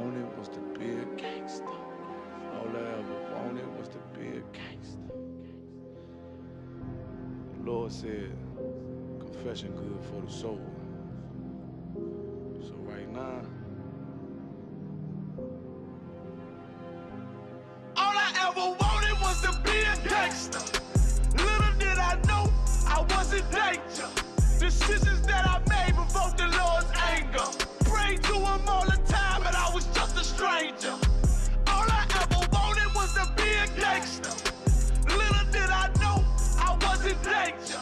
wanted was to be a gangster. All I ever wanted was to be a gangster. The Lord said, confession good for the soul. So right now, all I ever wanted was to be a gangster. Little did I know I was in danger. Decisions that I made provoked the Lord's anger. Prayed to him all the time, and I was just a stranger. All I ever wanted was to be a gangster. Little did I know I was in danger.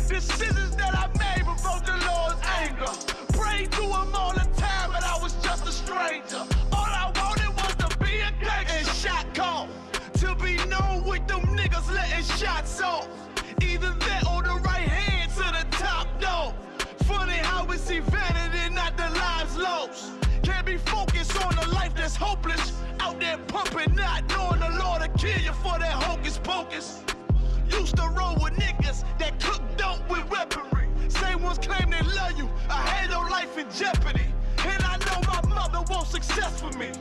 Decisions that I made provoked the Lord's anger. Prayed to him all the time, and I was just a stranger. All I wanted was to be a gangster. And shot call to be known with them niggas letting shots off. Either that or the right hand to the top dog. Funny how we see vanity, not the lives lost. Can't be focused on a life that's hopeless. Out there pumping, not knowing the Lord will kill you for that hocus pocus. Used to roll with niggas that cook dope with weaponry. Same ones claim they love you. I had no life in jeopardy. And I know my mother wants success for me.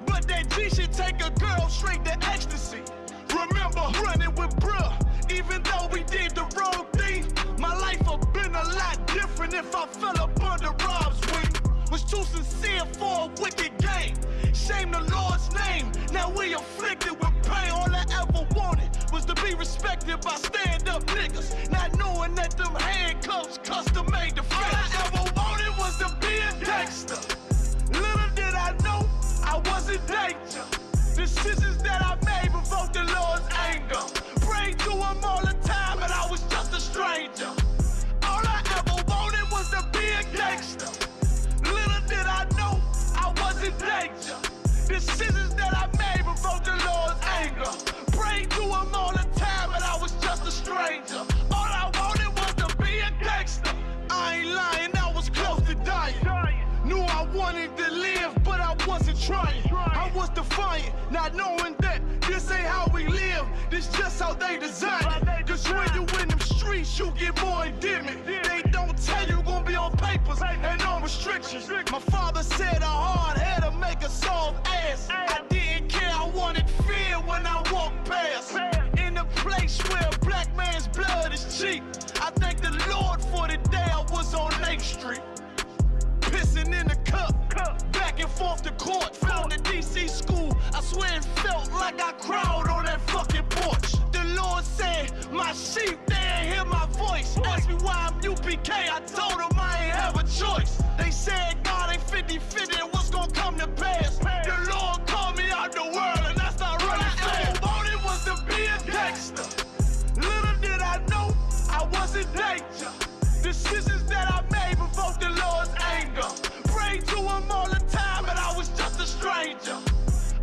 But that G should take a girl straight to ecstasy. Remember running with bruh, even though we did the wrong thing. My life would've been a lot different if I fell up under Rob's wing. Was too sincere for a wicked game. Shame the Lord's name, now we afflicted with pain. All I ever wanted was to be respected by stand-up niggas, not knowing that them handcuffs custom made the face. All I ever wanted was to be a gangster. Little did I know I was in danger. Decisions that I made provoked the Lord's anger. Prayed to him all the time, and I was just a stranger. All I ever wanted was to be a gangster. Little did I know I was in danger. Decisions that I made provoked the Lord's anger. Prayed to him all the time, and I was just a stranger. All I wanted was to be a gangster. I ain't lying, I was close to dying. Knew I wanted to live, but I wasn't trying. I was defiant, not knowing that this ain't how we live. This just how they design it. Cause when you in them streets, you get more endemic. They don't tell you gonna be on papers and on restrictions. My father said a hard head to make a soft ass. I didn't care, I wanted fear when I walked past. In a place where a black man's blood is cheap. I thank the Lord for the day I was on Lake Street. Pissing in the cup, back and forth to court. Found the DC school, I swear it felt like I cried on that fucking porch. The Lord said, my sheep, they ain't hear my voice. Asked me why I'm UPK, I told them I ain't have a choice. They said God ain't 50-50 and what's gonna come to pass. The Lord called me out the world and I started running fast. All I wanted was to be a gangster. Little did I know I was in danger. Decisions that I made provoked the Lord's anger. Prayed to him all the time, and I was just a stranger.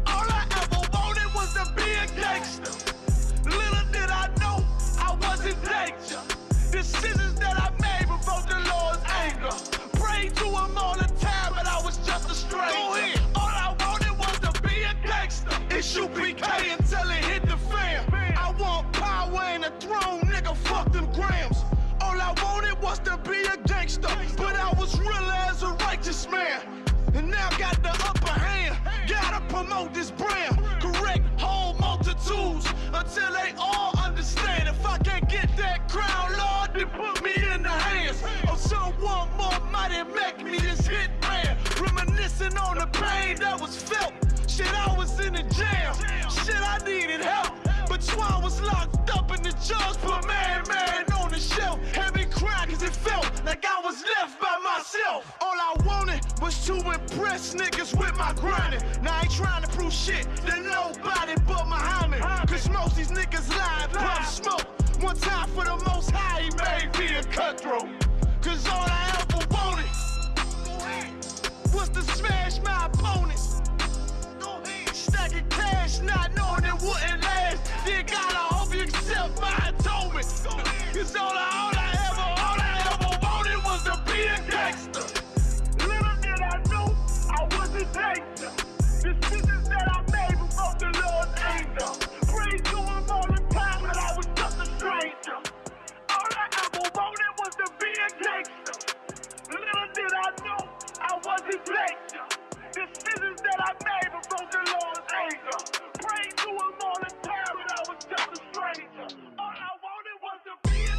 All I ever wanted was to be a gangster. Little did I know I was in danger. Decisions that I made provoked the Lord's anger. Prayed to him all the time, and I was just a stranger. Go ahead. All I wanted was to be a gangster. It's UPK until it hit the fan. I want power and a throne, nigga, fuck them grams. All I wanted was to be a gangster, but I was real as a righteous man. And now got the upper hand, gotta promote this brand. Correct whole multitudes until they all understand. If I can't get that crown, Lord, then put me in the hands of someone more mighty, make me this hit man. Reminiscing on the pain that was felt. Shit, I was in the jam. Shit, I needed help. But Swan was locked up in the judge put man on the shelf. Had me crying cause it felt like I was left by myself. All I wanted was to impress niggas with my grinding. Now I ain't trying to prove shit to nobody but Muhammad. Cause most these niggas lie and pump smoke. One time for the most high, he made me a cutthroat. Cause all I ever wanted was to smash my opponent. Stacking cash, not knowing it wouldn't last. Dear God, I hope you accept my atonement. Cause all I ever wanted was to be a gangster. Little did I know I was a gangster. Decisions that I made provoked the Lord's anger. Prayed to him all the time, and I was just a stranger. All I ever wanted was to be a gangster. Little did I know I was a gangster. Decisions that I I made before the Lord's anger. Prayed to him all the time when I was just a stranger. All I wanted was to be a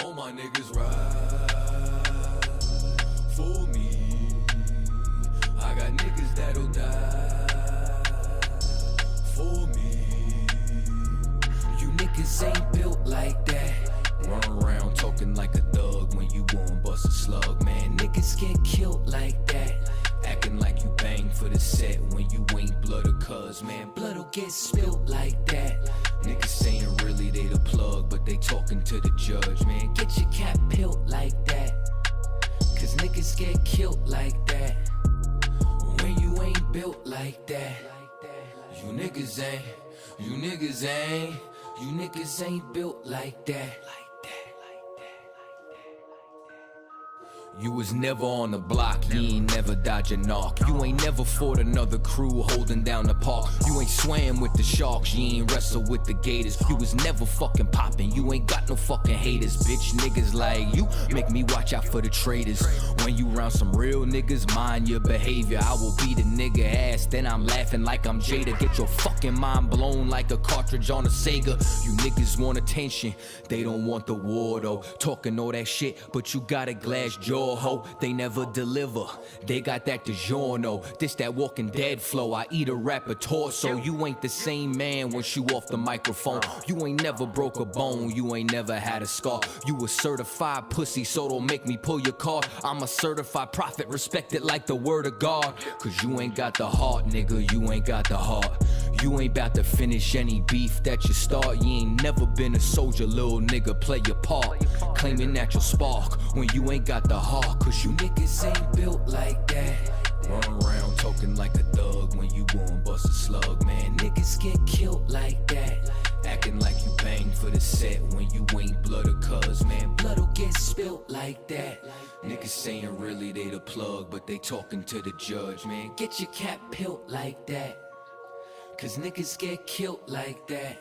All my niggas ride for me. I got niggas that'll die for me. You niggas ain't built like that. Run around talking like a thug when you won't bust a slug, man. Niggas get killed like that. Acting like you bang for the set when you ain't blood or cuz, man. Blood'll get spilled like that. Niggas saying really they the plug, but they talking to the judge, man. Get your cap peeled like that, cause niggas get killed like that. When you ain't built like that, you niggas ain't built like that. You was never on the block, you ain't never dodge a knock. You ain't never fought another crew holding down the park. You ain't swam with the sharks, you ain't wrestled with the gators. You was never fucking popping, you ain't got no fucking haters. Bitch, niggas like you make me watch out for the traitors. When you round some real niggas, mind your behavior. I will beat a nigga ass, then I'm laughing like I'm Jada. Get your fucking mind blown like a cartridge on a Sega. You niggas want attention, they don't want the war though. Talking all that shit, but you got a glass jaw. Ho, they never deliver. They got that DiGiorno. This that Walking Dead flow. I eat a rapper torso. You ain't the same man once you off the microphone. You ain't never broke a bone. You ain't never had a scar. You a certified pussy, so don't make me pull your card. I'm a certified prophet, respected like the word of God. Cause you ain't got the heart, nigga. You ain't got the heart. You ain't about to finish any beef that you start. You ain't never been a soldier, little nigga. Play your part. Claiming that you'll spark when you ain't got the heart. Cause you niggas ain't built like that. Run around talking like a thug when you won't bust a slug, man. Niggas get killed like that. Acting like you bang for the set when you ain't blood or cuz, man. Blood'll get spilt like that. Niggas saying really they the plug, but they talking to the judge, man. Get your cap peeled like that, cause niggas get killed like that.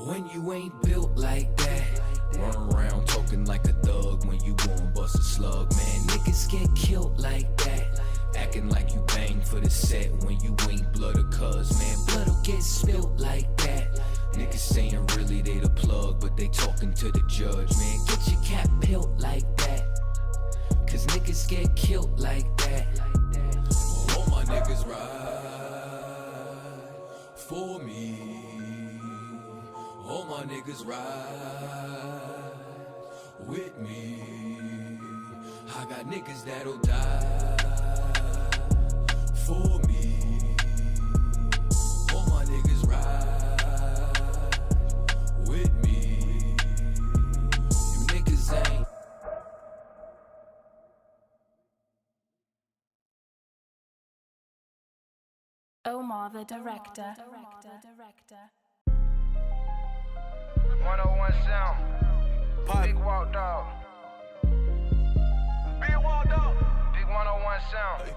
When you ain't built like that. Run around talking like a thug when you won't bust a slug, man. Niggas get killed like that. Acting like you bang for the set when you ain't blood or cuz, man. Blood'll get spilled like that. Niggas saying really they the plug, but they talking to the judge, man. Get your cap peeled like that, cause niggas get killed like that. All my niggas ride for me. All my niggas ride with me. I got niggas that'll die for me. All my niggas ride with me. You niggas ain't. Omar the director. 101 sound. Big walk dog. sound.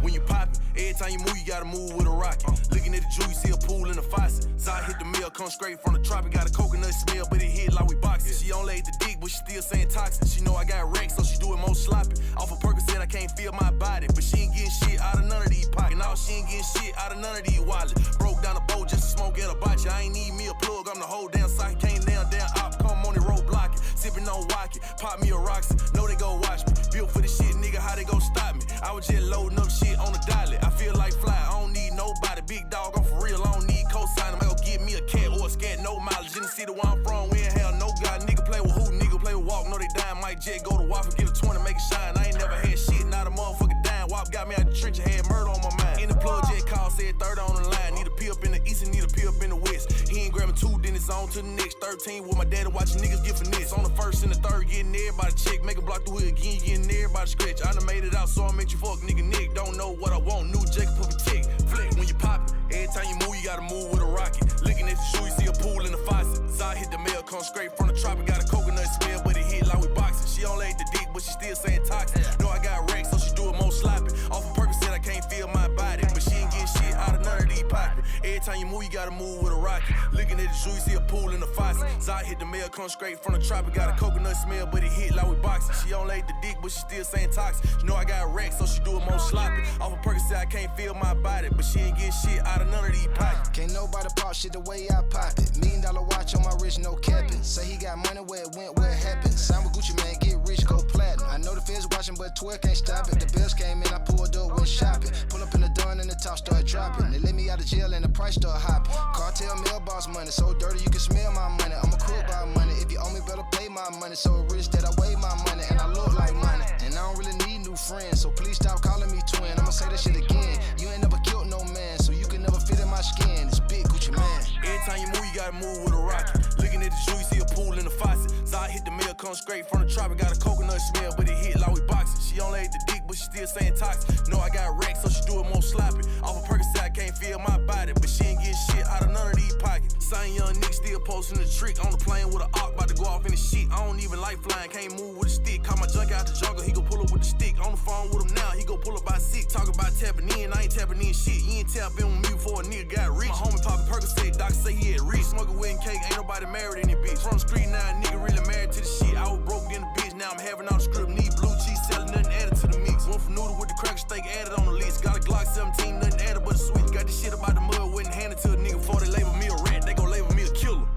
When you pop it, every time you move, you gotta move with a rocket. Looking at the jewel, you see a pool in the faucet. Side hit the mill, come straight from the tropic. Got a coconut smell, but it hit like we boxing. She only ate the dick, but she still saying toxic. She know I got wrecked, so she do it more sloppy. Off of Percocet, I can't feel my body, but she ain't getting shit out of none of these pockets. No, she ain't getting shit out of none of these wallets. Broke down the boat just to smoke at a botcha. I ain't need me a plug, I'm the whole damn socket. Can't down op, come on the road blocking. Sipping on Wacky, pop me a Roxy. Know they go watch me. Built for the shit, nigga, how they go stop me? I was just loading up shit on the dolly. I feel like fly, I don't need nobody. Big dog, I'm for real, I don't need cosign. I go get me a cat or a scat, no mileage. In the city where I'm from, we ain't have no God. Nigga play with who? Nigga play with walk, know they dying. Might jet, go to Waffle, get a 20, make it shine. I ain't never had shit, not a motherfucker dying. Wop got me out the trench, I had murder on my mind. In the plug, jet call, said third on the line. Need a pee up in the east and need a pee up in the west. He ain't grabbing two, then it's on to the next. 13 with my daddy watching niggas get finesse. On the first and the third, getting everybody check. Make a block through here again, getting everybody scratch. I done made it out, so I make you fuck, nigga Nick. Don't know what I want, new Jacob put a tick. Flick when you pop it. Every time you move, you gotta move with a rocket. Looking at the shoe, you see a pool in the faucet. Side hit the mail, come straight from the tropic. Got a coconut smell, but it hit like we boxing. She only ate the dick, but she still saying toxic. Know I got wrecked, so she do it more sloppy. Off of Percocet, I can't feel my body, but she ain't getting shit out of none of these pockets. Every time you move, you gotta move with a rocket. Looking at the shoe, you see a pool in the faucet. Side hit the mail, come straight from the tropic. Got a coconut smell, but it hit like we boxing. She only ate the dick, but she still saying toxic. Know I got wrecked, so she do it more sloppy. Off of Percocet, I can't feel my body, but she ain't getting shit out of none of these pockets. Can't nobody pop shit the way I pop it. $1 million watch on my wrist, no capping. Say he got money where it went, where it happened. Sign with Gucci, man, get rich, go platinum. I know the feds watching, but 12 can't stop it. The bills came in, I pulled up, went shopping. Pull up in the dawn and the top start dropping. They let me out of jail and the price start hopping. Cartel mailbox money, so dirty you can smell my money. I'm a cool by money. If you owe me, better pay my money. So rich that I weigh my money and I look like money. And I don't really need new friends, so please stop calling me twin. I'ma say that shit again. You ain't never killed no man, so you can never fit in my skin. It's big Gucci man. Every time you move, you gotta move with a rocket. Looking at the shoe, you see a pool in the faucet. Side hit the mail, come straight from the tropic. Got a coconut smell, but it hit like we boxing. She only ate the dick, but she still saying toxic. Know I got wrecked, so she do it more sloppy. Off of Percocet, I can't feel my body, but she ain't getting shit out of none of these pockets. Same young nigga still posting the trick on the plane with an arc, about to go off in the shit. I don't even like flying, can't move with a stick. Call my junk out the jungle, he go pull up with the stick. On the phone with him now, he go pull up by 6. Talking about tapping in, I ain't tapping in shit. You ain't tapping with me before a nigga got rich. My homie poppin' Percocet, doctor say he had rich. Smoking wedding cake, ain't nobody married in this bitch. From the street now, nigga really married to the shit. I was broke in the bitch, now I'm having all the script. Need blue cheese, selling nothing added to the mix. One for noodle with the cracker steak added on the list. Got a Glock 17, nothing added but a switch. Got this shit about the mud, wouldn't hand it to a nigga before they label me a rat. They gon' label me a killer.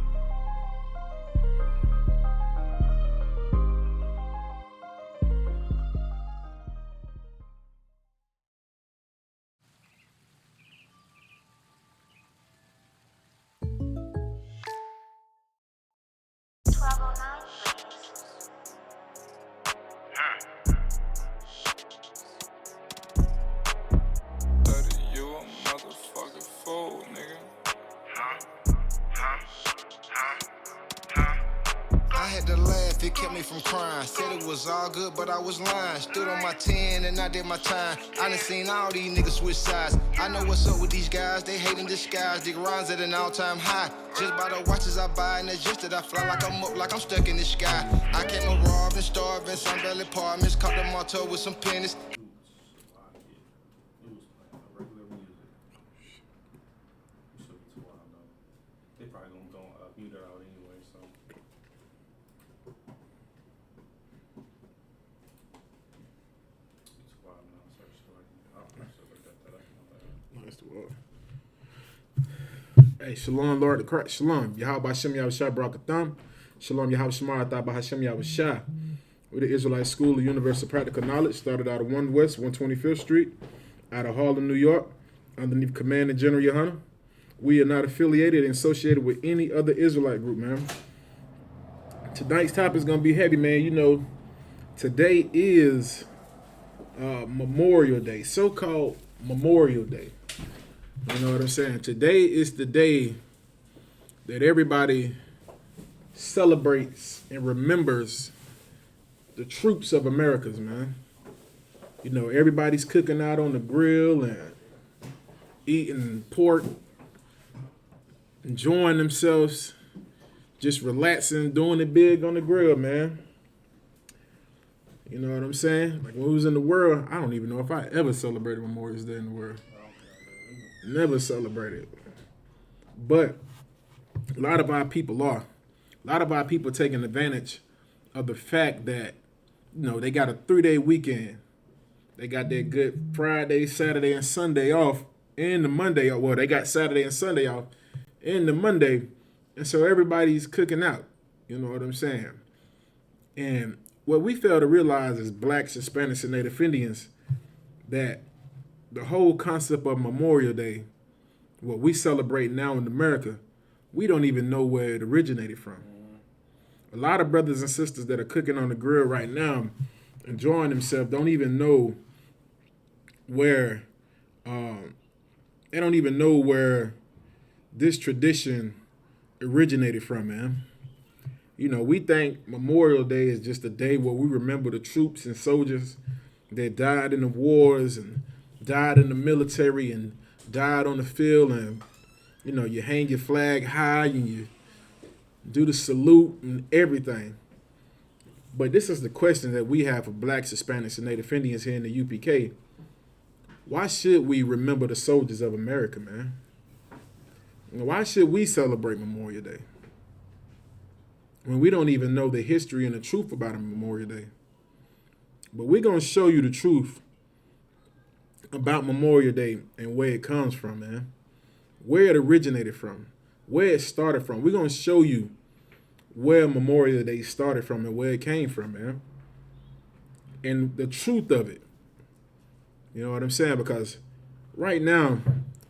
It kept me from crying. Said it was all good, but I was lying. Stood on my 10 and I did my time. I done seen all these niggas switch sides. I know what's up with these guys. They hate in disguise. Dig rhymes at an all-time high. Just by the watches I buy and the just that I fly like I'm up, like I'm stuck in the sky. I came up robbing, starving, some belly apartments. Caught the motto with some pennies. They probably gonna mute her out anyway, so. Nice to walk. Hey, Shalom, Lord of Christ. Shalom. Yahweh Hashem Yahushua Barakatham. Shalom, Yahweh Shemar Atah Hashem Yahushua. We're the Israelite School of Universal Practical Knowledge. Started out of 1 West, 125th Street, out of Harlem, New York, underneath Command and General Yohana. We are not affiliated and associated with any other Israelite group, man. Tonight's topic is going to be heavy, man. You know, today is Memorial Day, so-called Memorial Day. You know what I'm saying? Today is the day that everybody celebrates and remembers the troops of America's, man. You know, everybody's cooking out on the grill and eating pork, enjoying themselves, just relaxing, doing it big on the grill, man. You know what I'm saying? Like when we was in the world, I don't even know if I ever celebrated Memorial Day in the world. Never celebrated. But a lot of our people are. A lot of our people taking advantage of the fact that, you know, they got a 3-day weekend. They got their good Friday, Saturday, and Sunday off. And the Monday, well, they got Saturday and Sunday off. And the Monday. And so everybody's cooking out. You know what I'm saying? And what we fail to realize as Blacks, Hispanics, and Native Indians, that the whole concept of Memorial Day, what we celebrate now in America, we don't even know where it originated from. A lot of brothers and sisters that are cooking on the grill right now, enjoying themselves, don't even know where, they don't even know where this tradition originated from, man. You know, we think Memorial Day is just a day where we remember the troops and soldiers that died in the wars and died in the military and died on the field, and, you know, you hang your flag high and you do the salute and everything. But this is the question that we have for Blacks, Hispanics, and Native Indians here in the UPK. Why should we remember the soldiers of America, man? Why should we celebrate Memorial Day when we don't even know the history and the truth about a Memorial Day? But we're going to show you the truth about Memorial Day and where it comes from, man. Where it originated from, where it started from. We're going to show you where Memorial Day started from and where it came from, man. And the truth of it. You know what I'm saying? Because right now,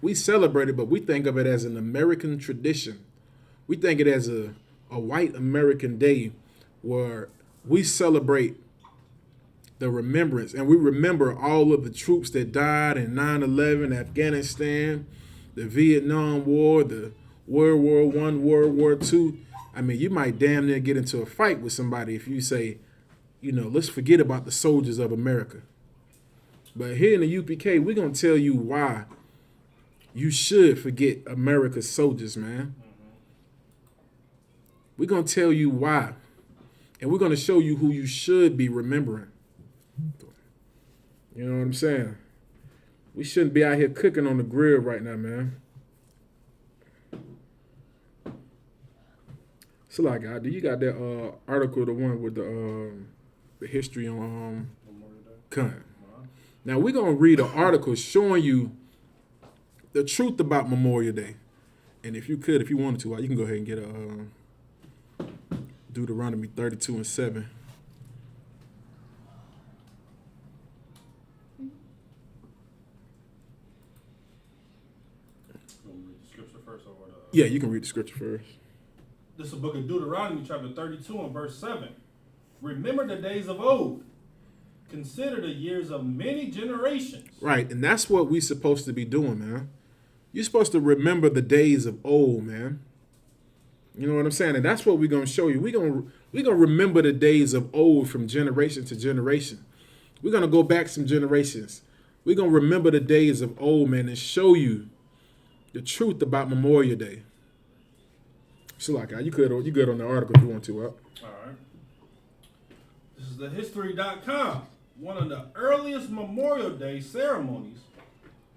we celebrate it, but we think of it as an American tradition. We think it as a white American day where we celebrate the remembrance, and we remember all of the troops that died in 9/11, Afghanistan, the Vietnam War, the World War I, World War II. I mean, you might damn near get into a fight with somebody if you say, you know, let's forget about the soldiers of America. But here in the UPK, we're going to tell you why you should forget America's soldiers, man. We're going to tell you why. And we're going to show you who you should be remembering. You know what I'm saying? We shouldn't be out here cooking on the grill right now, man. So, like, do you got that article, the one with the history on Khan? Now, we're going to read an article showing you the truth about Memorial Day. And if you wanted to, you can go ahead and get a Deuteronomy 32:7. Yeah, you can read the scripture first. This is the book of Deuteronomy, chapter 32 and verse 7. Remember the days of old. Consider the years of many generations. Right, and that's what we're supposed to be doing, man. You're supposed to remember the days of old, man. You know what I'm saying? And that's what we're going to show you. We're going to remember the days of old from generation to generation. We're going to go back some generations. We're going to remember the days of old, man, and show you the truth about Memorial Day. So, like, you good on the article if you want to, All right. This is thehistory.com. One of the earliest Memorial Day ceremonies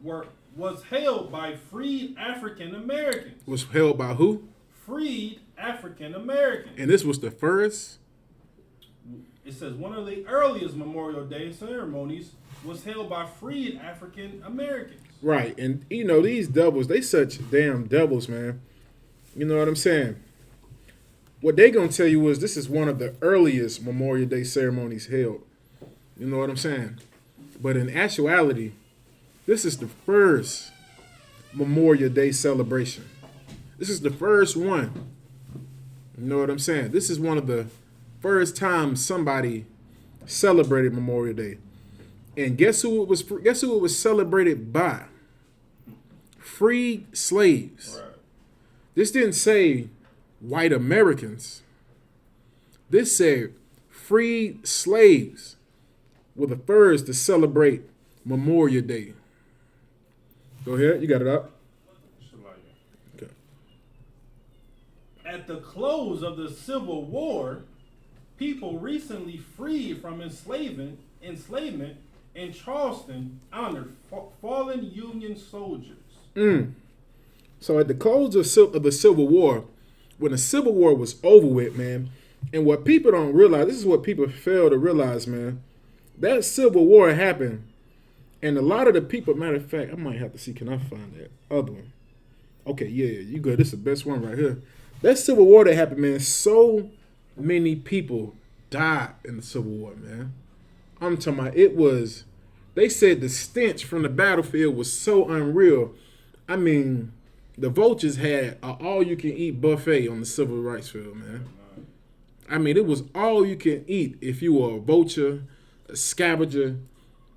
was held by freed African Americans. Was held by who? Freed African Americans. And this was the first? It says one of the earliest Memorial Day ceremonies was held by freed African Americans. Right, and you know, these devils, they such damn devils, man. You know what I'm saying? What they gonna tell you is this is one of the earliest Memorial Day ceremonies held. You know what I'm saying? But in actuality, this is the first Memorial Day celebration. This is the first one. You know what I'm saying? This is one of the first times somebody celebrated Memorial Day. And guess who it was celebrated by? Freed slaves. Right. This didn't say white Americans. This said freed slaves were the first to celebrate Memorial Day. Go ahead, you got it up. Okay. at the close of the Civil War, people recently freed from enslavement in Charleston honored fallen Union soldiers. So at the close of the Civil War, when the Civil War was over with, man, and what people don't realize, this is what people fail to realize, man, that Civil War happened, and a lot of the people, matter of fact, I might have to see, can I find that other one? Okay, yeah, you good. This is the best one right here. That Civil War that happened, man, so many people died in the Civil War, man. I'm talking about, it was, they said the stench from the battlefield was so unreal. I mean, the vultures had an all-you-can-eat buffet on the civil rights field, man. I mean, it was all you can eat if you were a vulture, a scavenger.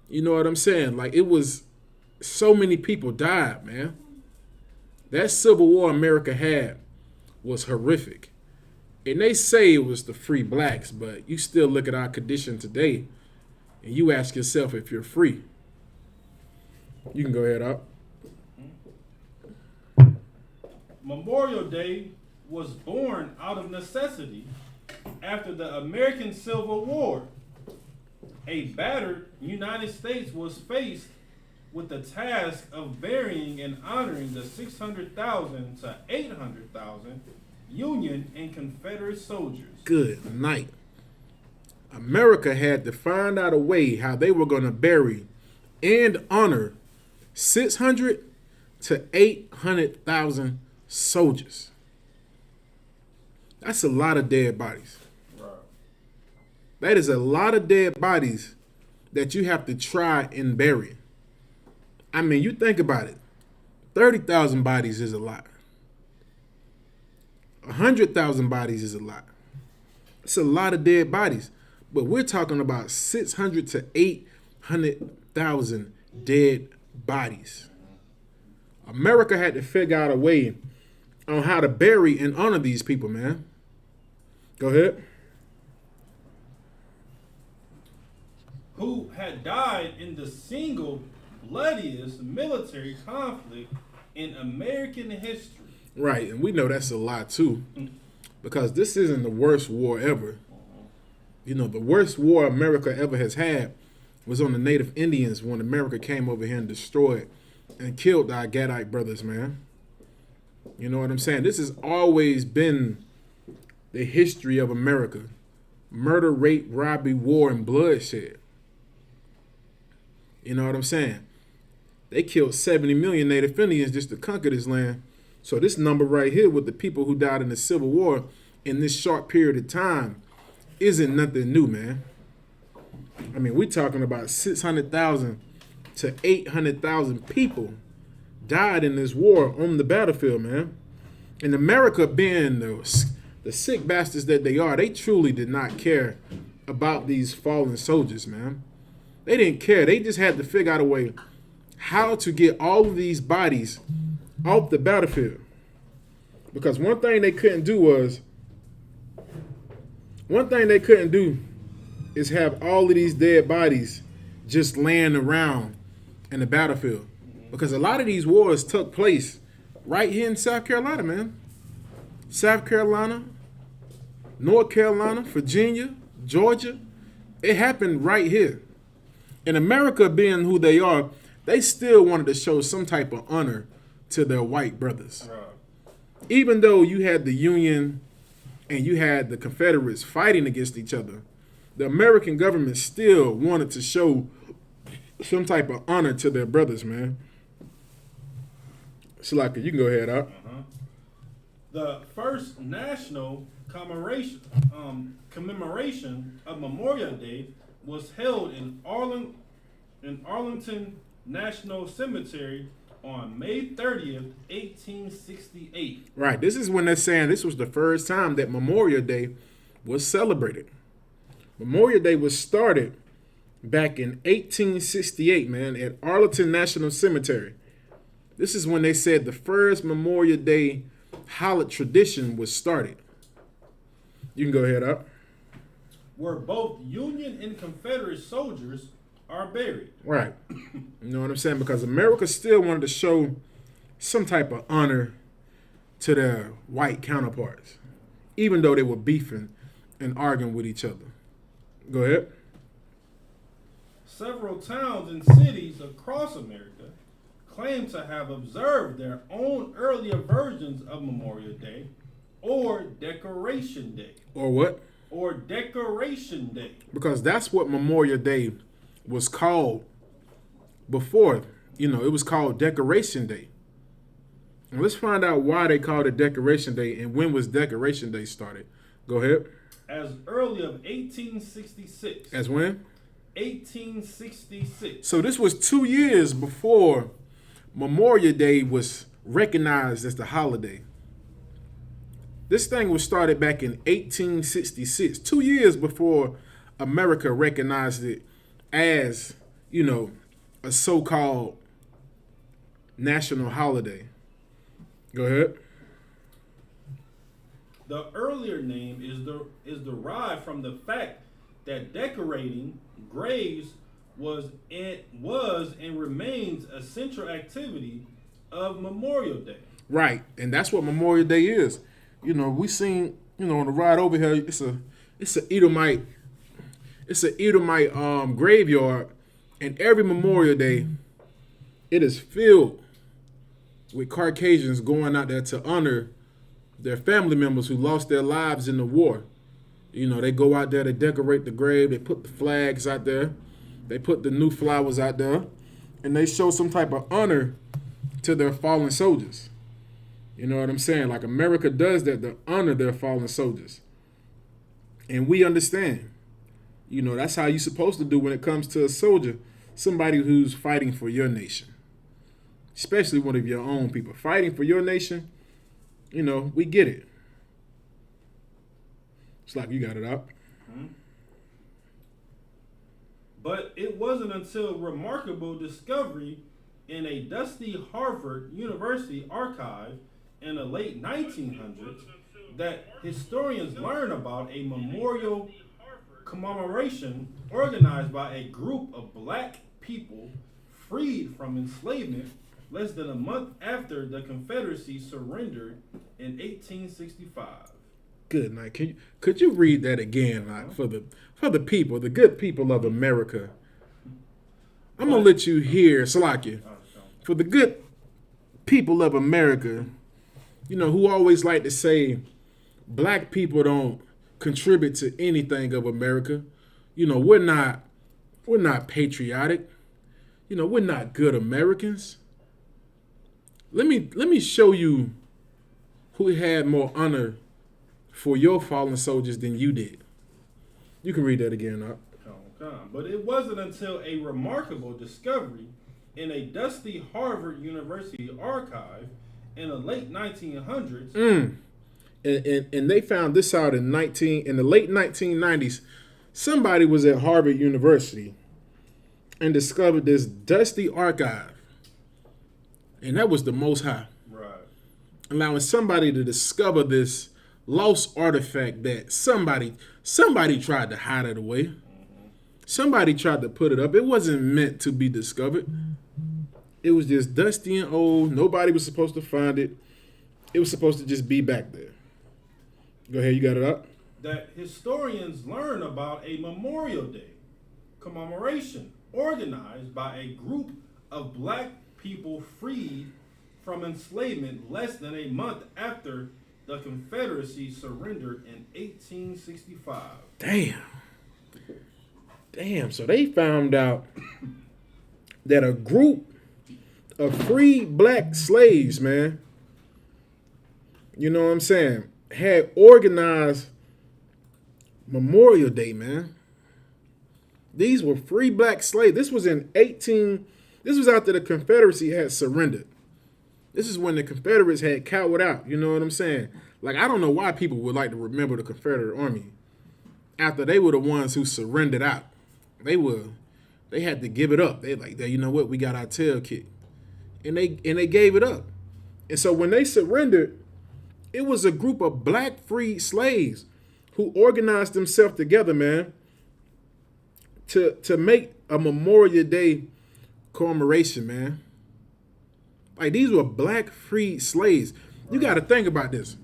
You know what I'm saying? Like, it was, so many people died, man. That Civil War America had was horrific. And they say it was to free blacks, but you still look at our condition today and you ask yourself if you're free. You can go ahead, up. Memorial Day was born out of necessity after the American Civil War. A battered United States was faced with the task of burying and honoring the 600,000 to 800,000 Union and Confederate soldiers. Good night. America had to find out a way how they were going to bury and honor 600 to 800,000 soldiers. That's a lot of dead bodies. Right. That is a lot of dead bodies that you have to try and bury. I mean, you think about it. 30,000 bodies is a lot. 100,000 bodies is a lot. It's a lot of dead bodies. But we're talking about 600 to 800,000 dead bodies. America had to figure out a way on how to bury and honor these people, man. Go ahead. Who had died in the single bloodiest military conflict in American history. Right, and we know that's a lot too, because this isn't the worst war ever. You know, the worst war America ever has had was on the Native Indians when America came over here and destroyed and killed our Gadite brothers, man. You know what I'm saying? This has always been the history of America. Murder, rape, robbery, war, and bloodshed. You know what I'm saying? They killed 70 million Native Indians just to conquer this land. So this number right here with the people who died in the Civil War in this short period of time isn't nothing new, man. I mean, we're talking about 600,000 to 800,000 people died in this war on the battlefield, man. And America, being the sick bastards that they are, they truly did not care about these fallen soldiers, man. They didn't care. They just had to figure out a way how to get all of these bodies off the battlefield. Because one thing they couldn't do is have all of these dead bodies just laying around in the battlefield. Because a lot of these wars took place right here in South Carolina, man. South Carolina, North Carolina, Virginia, Georgia. It happened right here. And America, being who they are, they still wanted to show some type of honor to their white brothers. Right. Even though you had the Union and you had the Confederates fighting against each other, the American government still wanted to show some type of honor to their brothers, man. Shalaka, you can go ahead, out. The first national commemoration of Memorial Day was held in Arlington National Cemetery on May 30th, 1868. Right. This is when they're saying this was the first time that Memorial Day was celebrated. Memorial Day was started back in 1868, man, at Arlington National Cemetery. This is when they said the first Memorial Day holiday tradition was started. You can go ahead, up. Where both Union and Confederate soldiers are buried. Right. You know what I'm saying? Because America still wanted to show some type of honor to their white counterparts. even though they were beefing and arguing with each other. Go ahead. Several towns and cities across America claim to have observed their own earlier versions of Memorial Day or Decoration Day. Or what? Or Decoration Day. Because that's what Memorial Day was called before. You know, it was called Decoration Day. And let's find out why they called it Decoration Day and when was Decoration Day started. Go ahead. As early as 1866. As when? 1866. So this was 2 years before Memorial Day was recognized as the holiday. This thing was started back in 1866, 2 years before America recognized it as, you know, a so-called national holiday. Go ahead. The earlier name is derived from the fact that decorating graves was and remains a central activity of Memorial Day. Right, and that's what Memorial Day is. You know, we seen, you know, on the ride over here, it's a Edomite graveyard, and every Memorial Day, it is filled with Caucasians going out there to honor their family members who lost their lives in the war. You know, they go out there, they decorate the grave, they put the flags out there, they put the new flowers out there, and they show some type of honor to their fallen soldiers. You know what I'm saying? Like America does that to honor their fallen soldiers. And we understand. You know, that's how you're supposed to do when it comes to a soldier, somebody who's fighting for your nation. Especially one of your own people. Fighting for your nation, you know, we get it. It's like you got it out. Mm-hmm. But it wasn't until a remarkable discovery in a dusty Harvard University archive in the late 1900s that historians learned about a memorial commemoration organized by a group of black people freed from enslavement less than a month after the Confederacy surrendered in 1865. Good night. Could you read that again, like, for the people, the good people of America? I'm gonna let you hear, Salakia. For the good people of America, you know, who always like to say black people don't contribute to anything of America. You know, we're not patriotic. You know, we're not good Americans. Let me show you who had more honor for your fallen soldiers than you did. You can read that again, Up. But it wasn't until a remarkable discovery in a dusty Harvard University archive in the late 1900s. And they found this out in the late 1990s. Somebody was at Harvard University and discovered this dusty archive. And that was the Most High. Right. Allowing somebody to discover this lost artifact that somebody tried to hide it away. Somebody tried to put it up. It wasn't meant to be discovered. It was just dusty and old. Nobody was supposed to find it. It was supposed to just be back there. Go ahead, you got it up. That historians learn about a Memorial Day commemoration organized by a group of black people freed from enslavement less than a month after the Confederacy surrendered in 1865. Damn, so they found out that a group of free black slaves, man, you know what I'm saying, had organized Memorial Day, man. These were free black slaves. This was after the Confederacy had surrendered. This is when the Confederates had cowered out, you know what I'm saying? Like, I don't know why people would like to remember the Confederate Army after they were the ones who surrendered out. They had to give it up. They like, you know what, we got our tail kicked. And they gave it up. And so when they surrendered, it was a group of black freed slaves who organized themselves together, man, to make a Memorial Day commemoration, man. Like, these were black freed slaves. You got to think about this.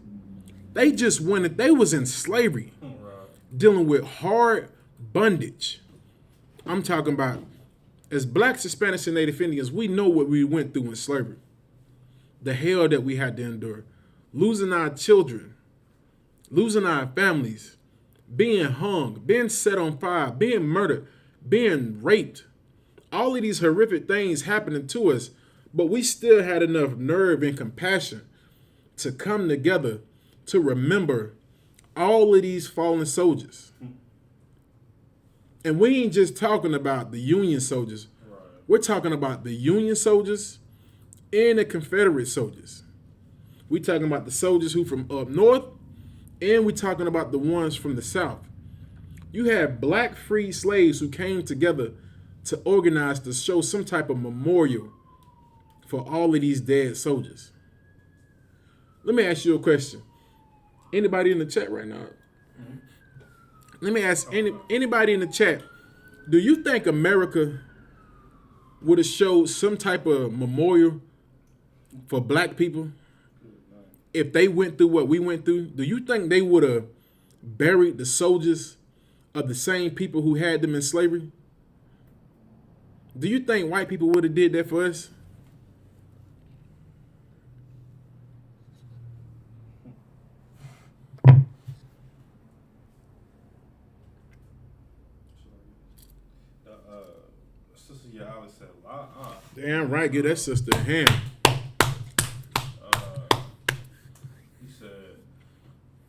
They just went. They was in slavery, dealing with hard bondage. I'm talking about as blacks, Hispanics, and Native Indians. We know what we went through in slavery. The hell that we had to endure, losing our children, losing our families, being hung, being set on fire, being murdered, being raped. All of these horrific things happening to us, but we still had enough nerve and compassion to come together to remember all of these fallen soldiers. And we ain't just talking about the Union soldiers. Right. We're talking about the Union soldiers and the Confederate soldiers. We talking about the soldiers who from up north, and we talking about the ones from the south. You had black free slaves who came together to organize to show some type of memorial for all of these dead soldiers. Let me ask you a question. Anybody in the chat right now? Let me ask anybody in the chat, do you think America would have showed some type of memorial for black people if they went through what we went through? Do you think they would have buried the soldiers of the same people who had them in slavery? Do you think white people would have did that for us? Sister Yali said, Damn right, give that sister a hand. He said,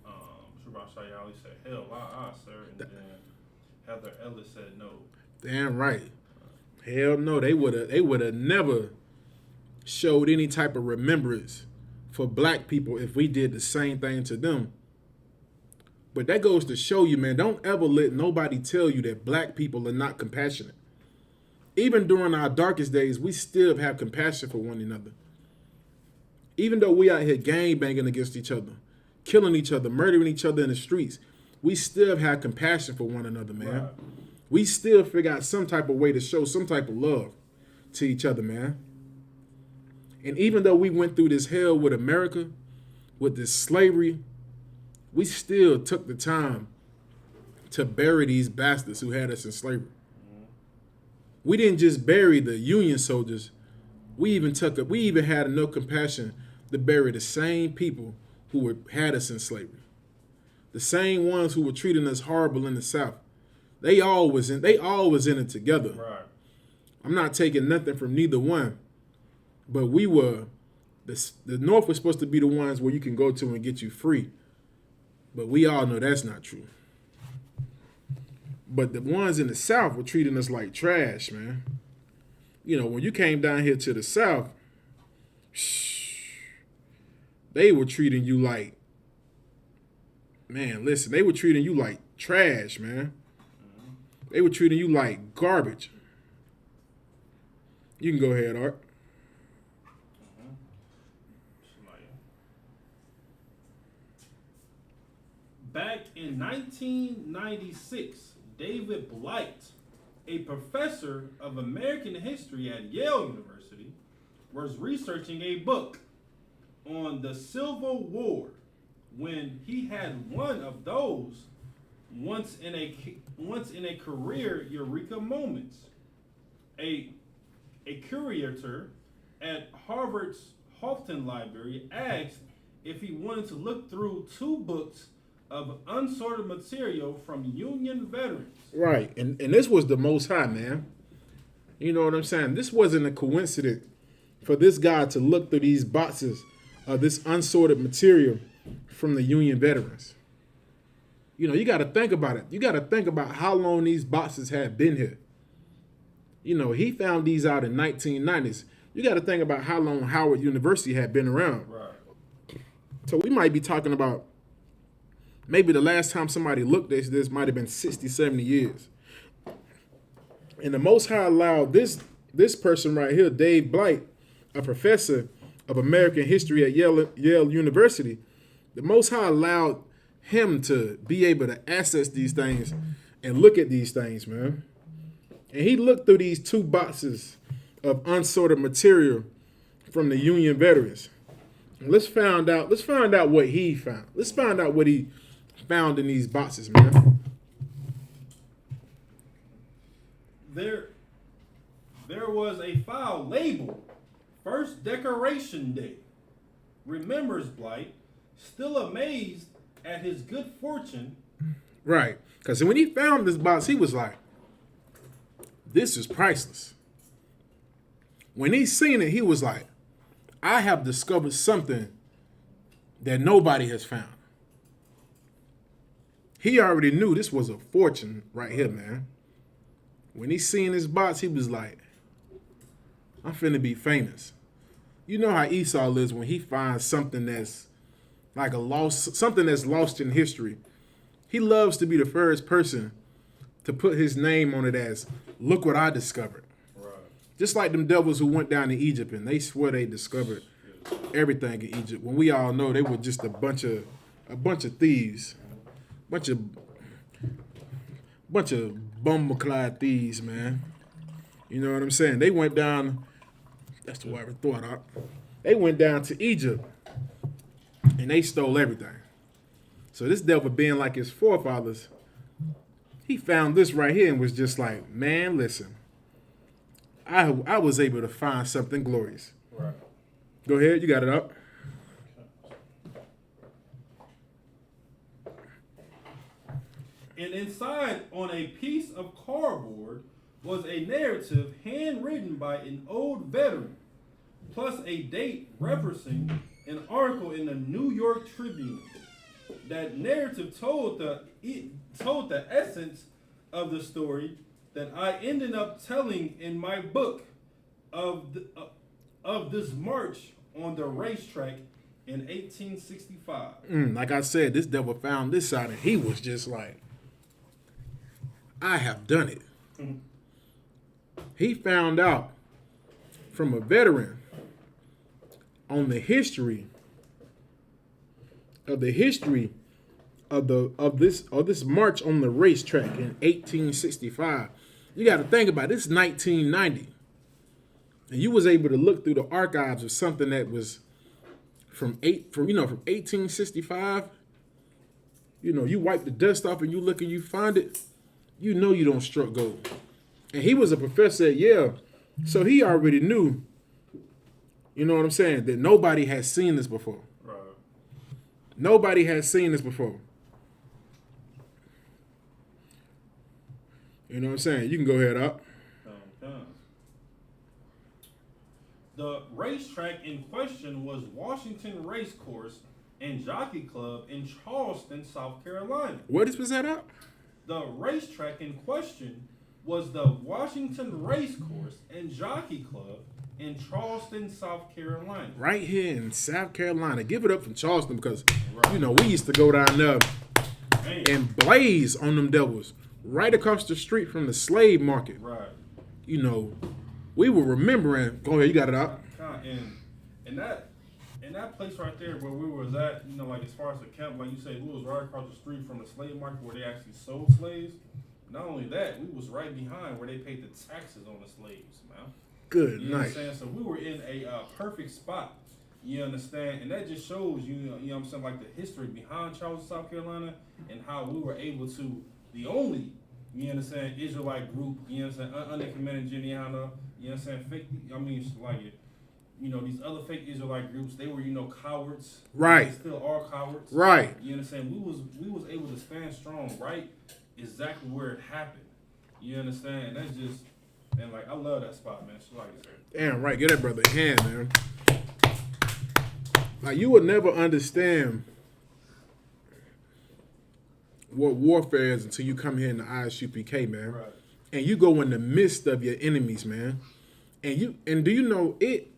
Shabbat Yali said, hell, sir. And then Heather Ellis said no. Damn right. Hell no, they would have never showed any type of remembrance for black people if we did the same thing to them. But that goes to show you, man, don't ever let nobody tell you that black people are not compassionate. Even during our darkest days, we still have compassion for one another. Even though we out here gang banging against each other, killing each other, murdering each other in the streets, we still have compassion for one another, man. Right. We still figure out some type of way to show some type of love to each other, man. And even though we went through this hell with America, with this slavery, we still took the time to bury these bastards who had us in slavery. We didn't just bury the Union soldiers. We even had enough compassion to bury the same people who had us in slavery. The same ones who were treating us horrible in the South. They all was in it together. Right. I'm not taking nothing from neither one. But we were, the North was supposed to be the ones where you can go to and get you free. But we all know that's not true. But the ones in the South were treating us like trash, man. You know, when you came down here to the South, they were treating you like, man, listen, they were treating you like trash, man. They were treating you like garbage. You can go ahead, Art. Back in 1996, David Blight, a professor of American history at Yale University, was researching a book on the Civil War when he had one of those once in a career eureka moments. A curator at Harvard's Houghton Library asked if he wanted to look through two books of unsorted material from Union veterans. Right, and this was the Most High, man. You know what I'm saying? This wasn't a coincidence for this guy to look through these boxes of this unsorted material from the Union veterans. You know, you got to think about it. You got to think about how long these boxes had been here. You know, he found these out in 1990s. You got to think about how long Howard University had been around. Right. So we might be talking about maybe the last time somebody looked at this might have been 60, 70 years. And the Most High allowed this person right here, Dave Blight, a professor of American history at Yale University, the Most High allowed him to be able to access these things and look at these things, man. And he looked through these two boxes of unsorted material from the Union veterans. Let's find out what he found. Let's find out what he found in these boxes, man. There was a file labeled First Decoration Day. Remembers Blight, still amazed at his good fortune. Right. Because when he found this box, he was like, this is priceless. When he seen it, he was like, I have discovered something that nobody has found. He already knew this was a fortune right here, man. When he seen this box, he was like, I'm finna be famous. You know how Esau is when he finds something that's like something that's lost in history. He loves to be the first person to put his name on it as, look what I discovered. Right. Just like them devils who went down to Egypt and they swear they discovered everything in Egypt, when we all know they were just a bunch of thieves. Bunch of bumbleclad thieves, man. You know what I'm saying? They went down, that's the way I thought out. They went down to Egypt and they stole everything. So this devil, being like his forefathers, he found this right here and was just like, man, listen, I was able to find something glorious. Right. Go ahead, you got it up. And inside on a piece of cardboard was a narrative handwritten by an old veteran, plus a date referencing an article in the New York Tribune. That narrative told the essence of the story that I ended up telling in my book of this march on the racetrack in 1865. Like I said, this devil found this out and he was just like, I have done it. Mm-hmm. He found out from a veteran on the history of this march on the racetrack in 1865. You got to think about it, this is 1990, and you was able to look through the archives of something that was from 1865. You know, you wipe the dust off and you look and you find it. You know you don't struck gold. And he was a professor at Yale, so he already knew. You know what I'm saying? That nobody has seen this before. Right. Nobody has seen this before. You know what I'm saying? You can go ahead up. The racetrack in question was Washington Racecourse and Jockey Club in Charleston, South Carolina. Where this was that up? The racetrack in question was the Washington Racecourse and Jockey Club in Charleston, South Carolina. Right here in South Carolina. Give it up from Charleston because, you know, we used to go down there and blaze on them devils. Right across the street from the slave market. Right. You know, we were remembering. Go ahead, you got it out. And that place right there where we was at, you know, like as far as the camp, like you said, we was right across the street from the slave market where they actually sold slaves. Not only that, we was right behind where they paid the taxes on the slaves, man. Good you know night. What I'm saying? So we were in a perfect spot. You understand? And that just shows you know what I'm saying, like the history behind Charleston, South Carolina, and how we were able to, the only, you understand, Israelite group, you understand, undocumented Geniana, you understand, fake, I mean, like it. You know, these other fake Israelite groups, they were, you know, cowards. Right. They still are cowards. Right. You understand? We was able to stand strong, right? Exactly where it happened. You understand? And that's just, and like, I love that spot, man. So like I said. Damn right. Get that brother a hand, man. Like, you would never understand what warfare is until you come here in the ISUPK, man. Right. And you go in the midst of your enemies, man. And do you know it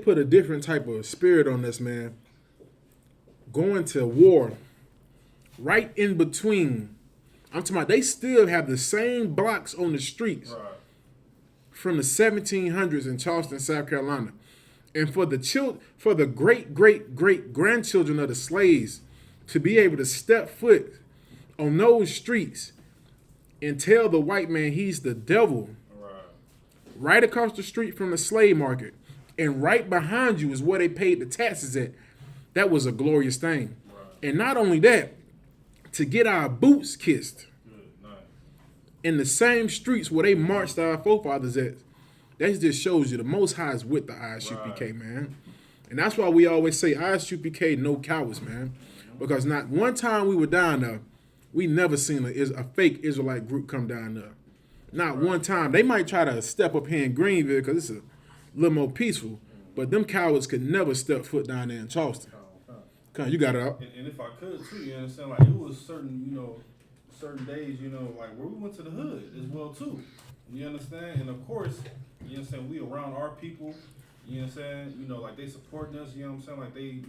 put a different type of spirit on us, man. Going to war right in between. I'm talking about they still have the same blocks on the streets from the 1700s in Charleston, South Carolina. And for the great grandchildren of the slaves to be able to step foot on those streets and tell the white man he's the devil right across the street from the slave market, and right behind you is where they paid the taxes at. That was a glorious thing. And not only that, to get our boots kissed in the same streets where they marched our forefathers at, that just shows you the Most High is with the ISUPK, man. And that's why we always say ISUPK, no cowards, man. Because not one time we were down there, we never seen a fake Israelite group come down there. Not one time. They might try to step up here in Greenville because it's a little more peaceful, but them cowards could never step foot down there in Charleston. Come, you got it out. And if I could too, you understand? Like it was certain days, like where we went to the hood as well too. You understand? And of course, you understand, we around our people. You understand? Like they supporting us. You know what I'm saying? Like they,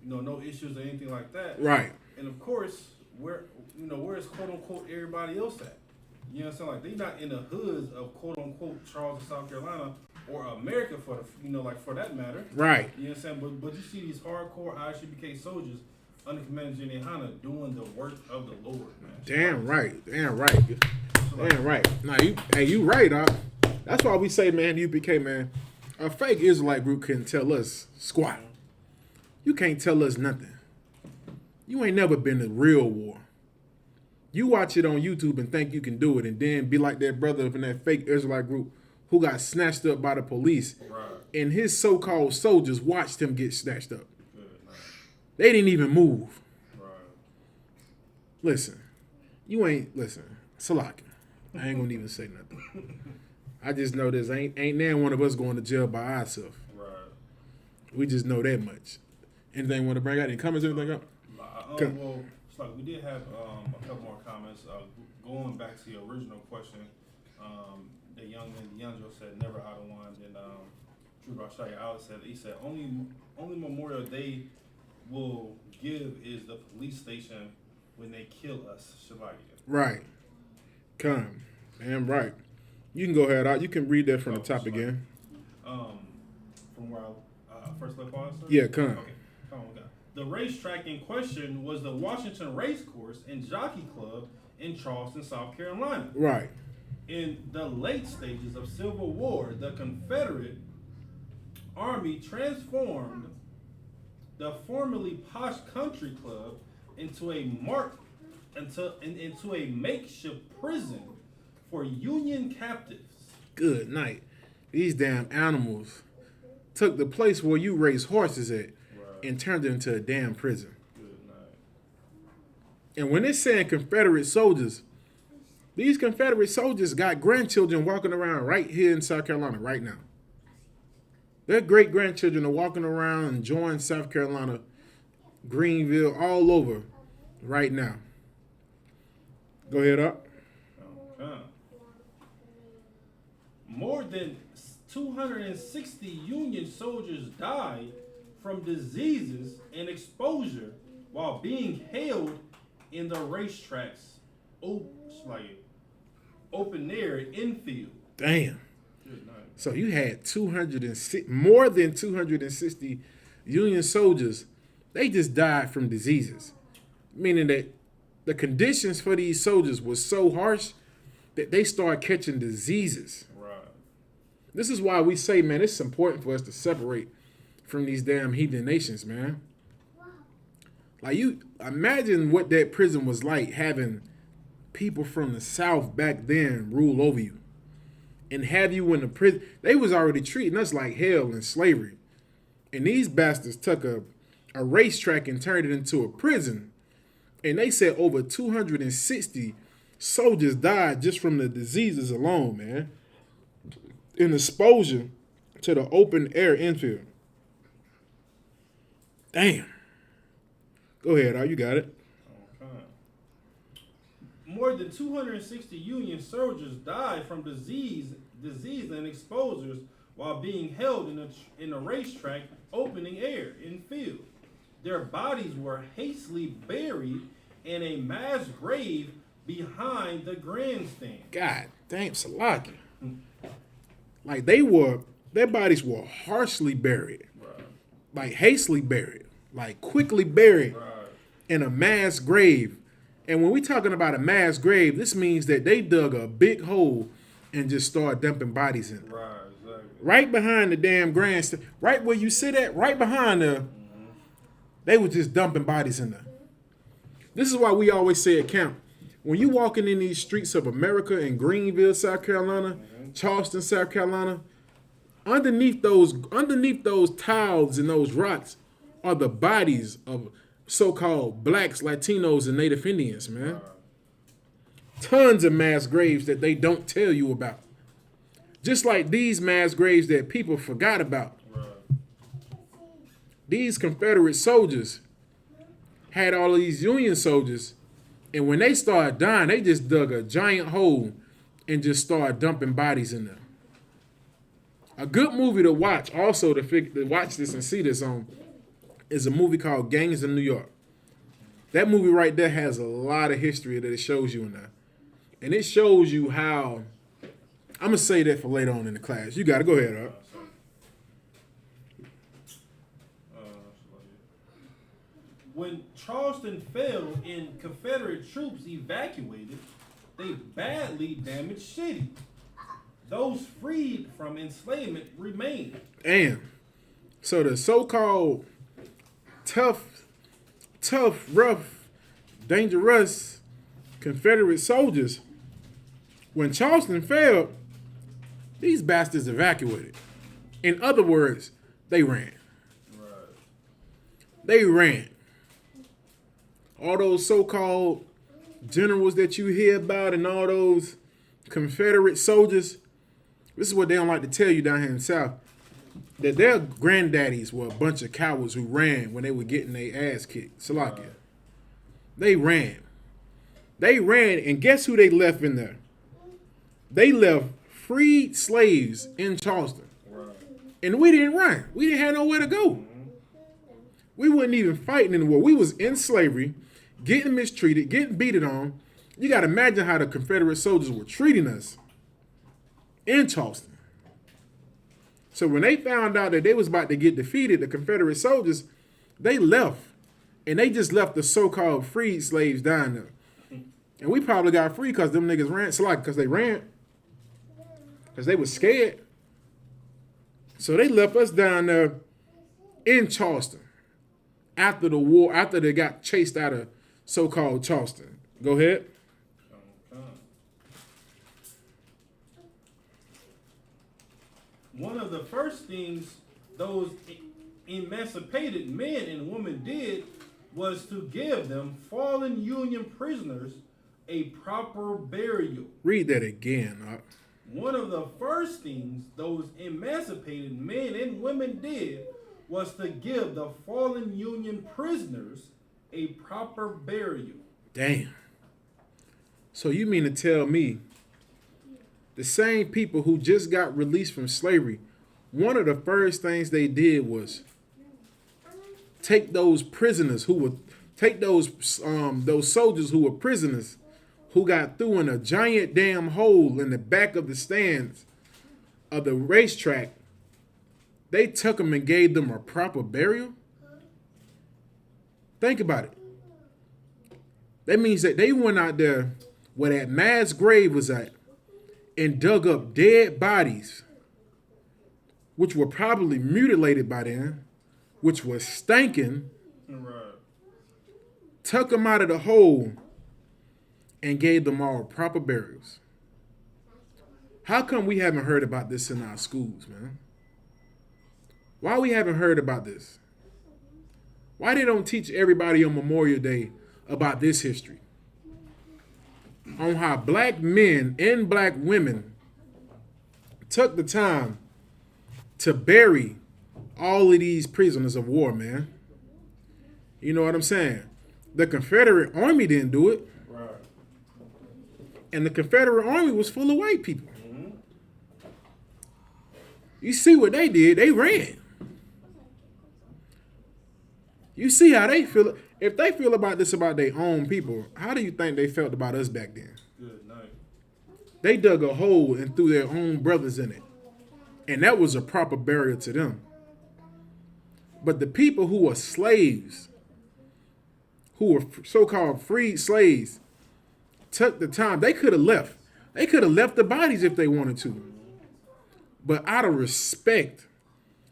no issues or anything like that. Right. And of course, where's quote unquote everybody else at? You know what I'm saying? Like they not in the hoods of quote unquote Charleston, South Carolina, or America for the like for that matter. Right. You know what I'm saying? But you see these hardcore ISUPK soldiers under Commander Jenny Hanna doing the work of the Lord, man. Damn right. Damn right. Now you right, Doc. That's why we say, man, UPK, man, a fake Israelite group couldn't tell us squat. You can't tell us nothing. You ain't never been to real war. You watch it on YouTube and think you can do it, and then be like that brother in that fake Israelite group who got snatched up by the police, and his so-called soldiers watched him get snatched up. They didn't even move. Listen, Salaki, I ain't gonna even say nothing. I just know this ain't now one of us going to jail by ourselves. We just know that much. Anything want to bring out? Any comments? Anything up? Well, it's like we did have a couple more comments. Going back to your original question, the young man, D'Angelo said, never out of one. And Drew Rashaya Alex said, he said, only Memorial Day will give is the police station when they kill us. Shabbat. Right. Come. Damn right. You can go ahead out. You can read that from the top again. From where I first left off? Yeah, come. Okay. Come on, God. The racetrack in question was the Washington Race Course and Jockey Club in Charleston, South Carolina. Right. In the late stages of Civil War, the Confederate Army transformed the formerly posh country club into a makeshift prison for Union captives. Good night. These damn animals took the place where you raise horses at and turned it into a damn prison. Good night. And when they're saying Confederate soldiers, these Confederate soldiers got grandchildren walking around right here in South Carolina right now. Their great-grandchildren are walking around enjoying South Carolina, Greenville, all over right now. Go ahead, up. Okay. More than 260 Union soldiers died from diseases and exposure while being held in the racetracks, open air infield. Damn. So you had more than 260 Union soldiers. They just died from diseases, meaning that the conditions for these soldiers was so harsh that they started catching diseases. Right. This is why we say, man, it's important for us to separate from these damn heathen nations, man. Like, you imagine what that prison was like, having people from the South back then rule over you and have you in the prison. They was already treating us like hell in slavery. And these bastards took a racetrack and turned it into a prison. And they said over 260 soldiers died just from the diseases alone, man. In exposure to the open air infield. Damn. Go ahead, Al, you got it. Okay. More than 260 Union soldiers died from disease and exposures while being held in a racetrack opening air in field. Their bodies were hastily buried in a mass grave behind the grandstand. God damn, Salaki. Like their bodies were harshly buried. Right. Like hastily buried. Like quickly buried in a mass grave. And when we're talking about a mass grave, this means that they dug a big hole and just started dumping bodies in it. Right, exactly. right behind the damn grandstand, right where you sit at, right behind there, they were just dumping bodies in there. This is why we always say at camp, when you walking in these streets of America in Greenville, South Carolina, Charleston, South Carolina, underneath those tiles and those rocks are the bodies of so-called blacks, Latinos, and Native Indians, man. Tons of mass graves that they don't tell you about. Just like these mass graves that people forgot about. These Confederate soldiers had all of these Union soldiers, and when they started dying, they just dug a giant hole and just started dumping bodies in there. A good movie to watch, also to watch this and see this on, is a movie called Gangs of New York. That movie right there has a lot of history that it shows you in there. And it shows you how, I'm going to say that for later on in the class. You got to go ahead, Art. When Charleston fell and Confederate troops evacuated, they badly damaged city. Those freed from enslavement remained. And so the so-called tough, rough, dangerous Confederate soldiers, when Charleston fell, these bastards evacuated. In other words, they ran. They ran. All those so-called generals that you hear about and all those Confederate soldiers, this is what they don't like to tell you down here in the South, that their granddaddies were a bunch of cowards who ran when they were getting their ass kicked. Salakia. They ran. They ran, and guess who they left in there? They left freed slaves in Charleston. And we didn't run. We didn't have nowhere to go. We wasn't even fighting in the war. We was in slavery, getting mistreated, getting beaten on. You got to imagine how the Confederate soldiers were treating us in Charleston. So when they found out that they was about to get defeated, the Confederate soldiers, they left. And they just left the so-called freed slaves down there. And we probably got free because them niggas ran. So like, because they ran. Because they was scared. So they left us down there in Charleston. After the war, after they got chased out of so-called Charleston. Go ahead. One of the first things those emancipated men and women did was to give them fallen Union prisoners a proper burial. Read that again. One of the first things those emancipated men and women did was to give the fallen Union prisoners a proper burial. Damn. So you mean to tell me the same people who just got released from slavery, one of the first things they did was take those prisoners who were, take those soldiers who were prisoners who got through in a giant damn hole in the back of the stands of the racetrack. They took them and gave them a proper burial? Think about it. That means that they went out there where that mass grave was at and dug up dead bodies, which were probably mutilated by then, which was stinking, took them out of the hole and gave them all proper burials. How come we haven't heard about this in our schools, man? Why we haven't heard about this? Why they don't teach everybody on Memorial Day about this history? On how black men and black women took the time to bury all of these prisoners of war, man. You know what I'm saying? The Confederate Army didn't do it. Right. And the Confederate Army was full of white people. Mm-hmm. You see what they did? They ran. You see how they feel. If they feel about this about their own people, how do you think they felt about us back then? Good night. They dug a hole and threw their own brothers in it. And that was a proper burial to them. But the people who were slaves, who were so-called freed slaves, took the time. They could have left. They could have left the bodies if they wanted to. But out of respect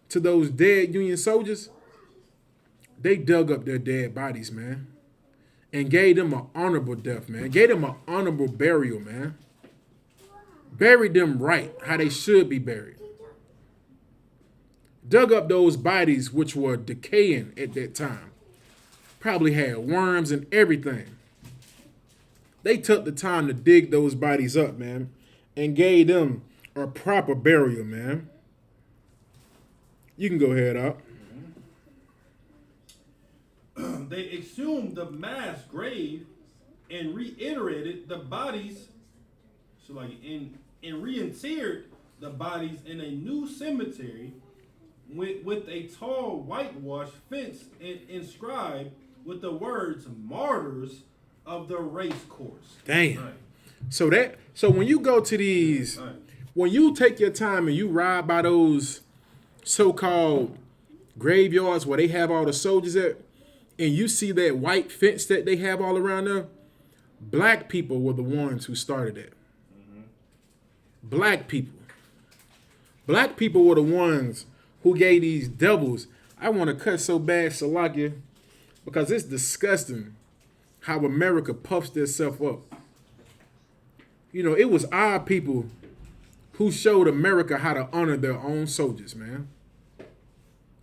to those dead Union soldiers, they dug up their dead bodies, man, and gave them an honorable death, man. Gave them an honorable burial, man. Buried them right, how they should be buried. Dug up those bodies which were decaying at that time. Probably had worms and everything. They took the time to dig those bodies up, man, and gave them a proper burial, man. You can go ahead up. They exhumed the mass grave and reiterated the bodies, and reinterred the bodies in a new cemetery with a tall whitewash fence and inscribed with the words "Martyrs of the Race Course." Damn. Right. So when you go to these, Right. when you take your time and you ride by those so-called graveyards where they have all the soldiers at, and you see that white fence that they have all around there, black people were the ones who started it. Mm-hmm. Black people. Black people were the ones who gave these devils. I want to cut so bad, Salakia, because it's disgusting how America puffs themselves up. You know, it was our people who showed America how to honor their own soldiers, man.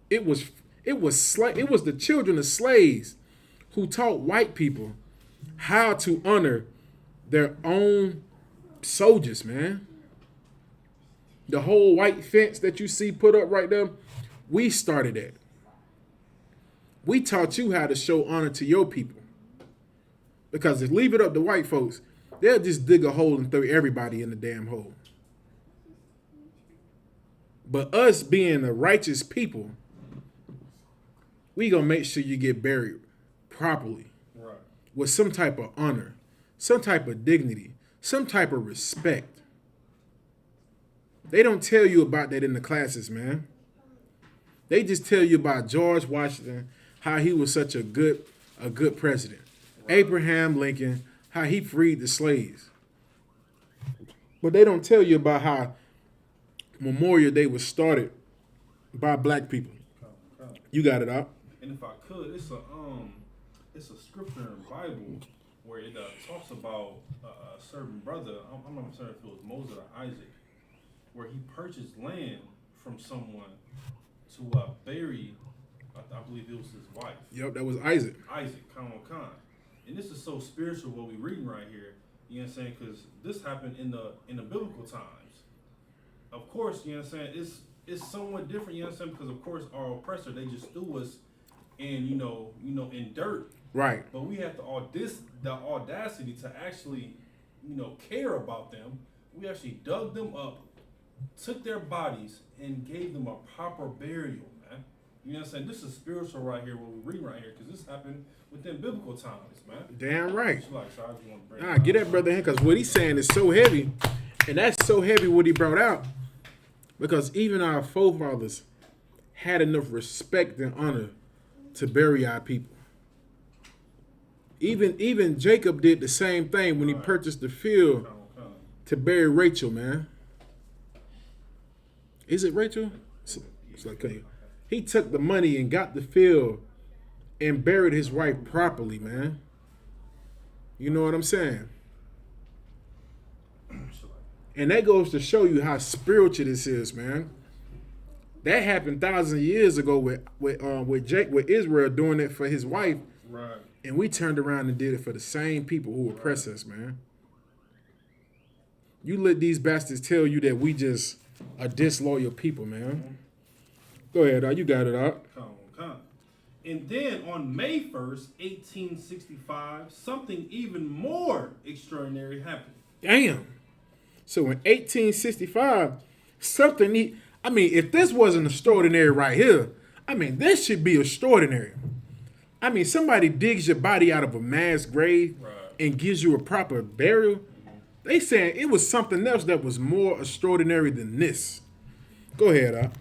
It was the children of slaves who taught white people how to honor their own soldiers, man. The whole white fence that you see put up right there, we started it. We taught you how to show honor to your people. Because if leave it up to white folks, they'll just dig a hole and throw everybody in the damn hole. But us being a righteous people, we gonna make sure you get buried properly. Right. With some type of honor, some type of dignity, some type of respect. They don't tell you about that in the classes, man. They just tell you about George Washington, how he was such a good president. Right. Abraham Lincoln, how he freed the slaves. But they don't tell you about how Memorial Day was started by black people. You got it out. And if I could, it's a scripture in the Bible where it talks about a certain brother. I'm not certain if it was Moses or Isaac, where he purchased land from someone to bury. I believe it was his wife. Yep, that was Isaac. Isaac, Khan. And this is so spiritual what we're reading right here. You know what I'm saying? Because this happened in the biblical times. Of course, you know what I'm saying? It's somewhat different, you know what I'm saying? Because of course our oppressor, they just threw us in, in dirt. Right. But we have the audacity to actually, care about them. We actually dug them up, took their bodies, and gave them a proper burial, man. You know what I'm saying? This is spiritual right here, what we're reading right here, because this happened within biblical times, man. Damn right. Nah, get that brother in, because what he's saying is so heavy, and that's so heavy what he brought out, because even our forefathers had enough respect and honor to bury our people. Even Jacob did the same thing when he purchased the field to bury Rachel, man. Is it Rachel? It's like, okay. He took the money and got the field and buried his wife properly, man. You know what I'm saying? And that goes to show you how spiritual this is, man. That happened thousands of years ago with Israel doing it for his wife. Right. And we turned around and did it for the same people who oppress us, man. You let these bastards tell you that we just are disloyal people, man. Go ahead, you got it out. Come. And then on May 1st, 1865, something even more extraordinary happened. Damn. So in 1865, if this wasn't extraordinary right here, this should be extraordinary. Somebody digs your body out of a mass grave and gives you a proper burial. They saying it was something else that was more extraordinary than this. Go ahead, Al.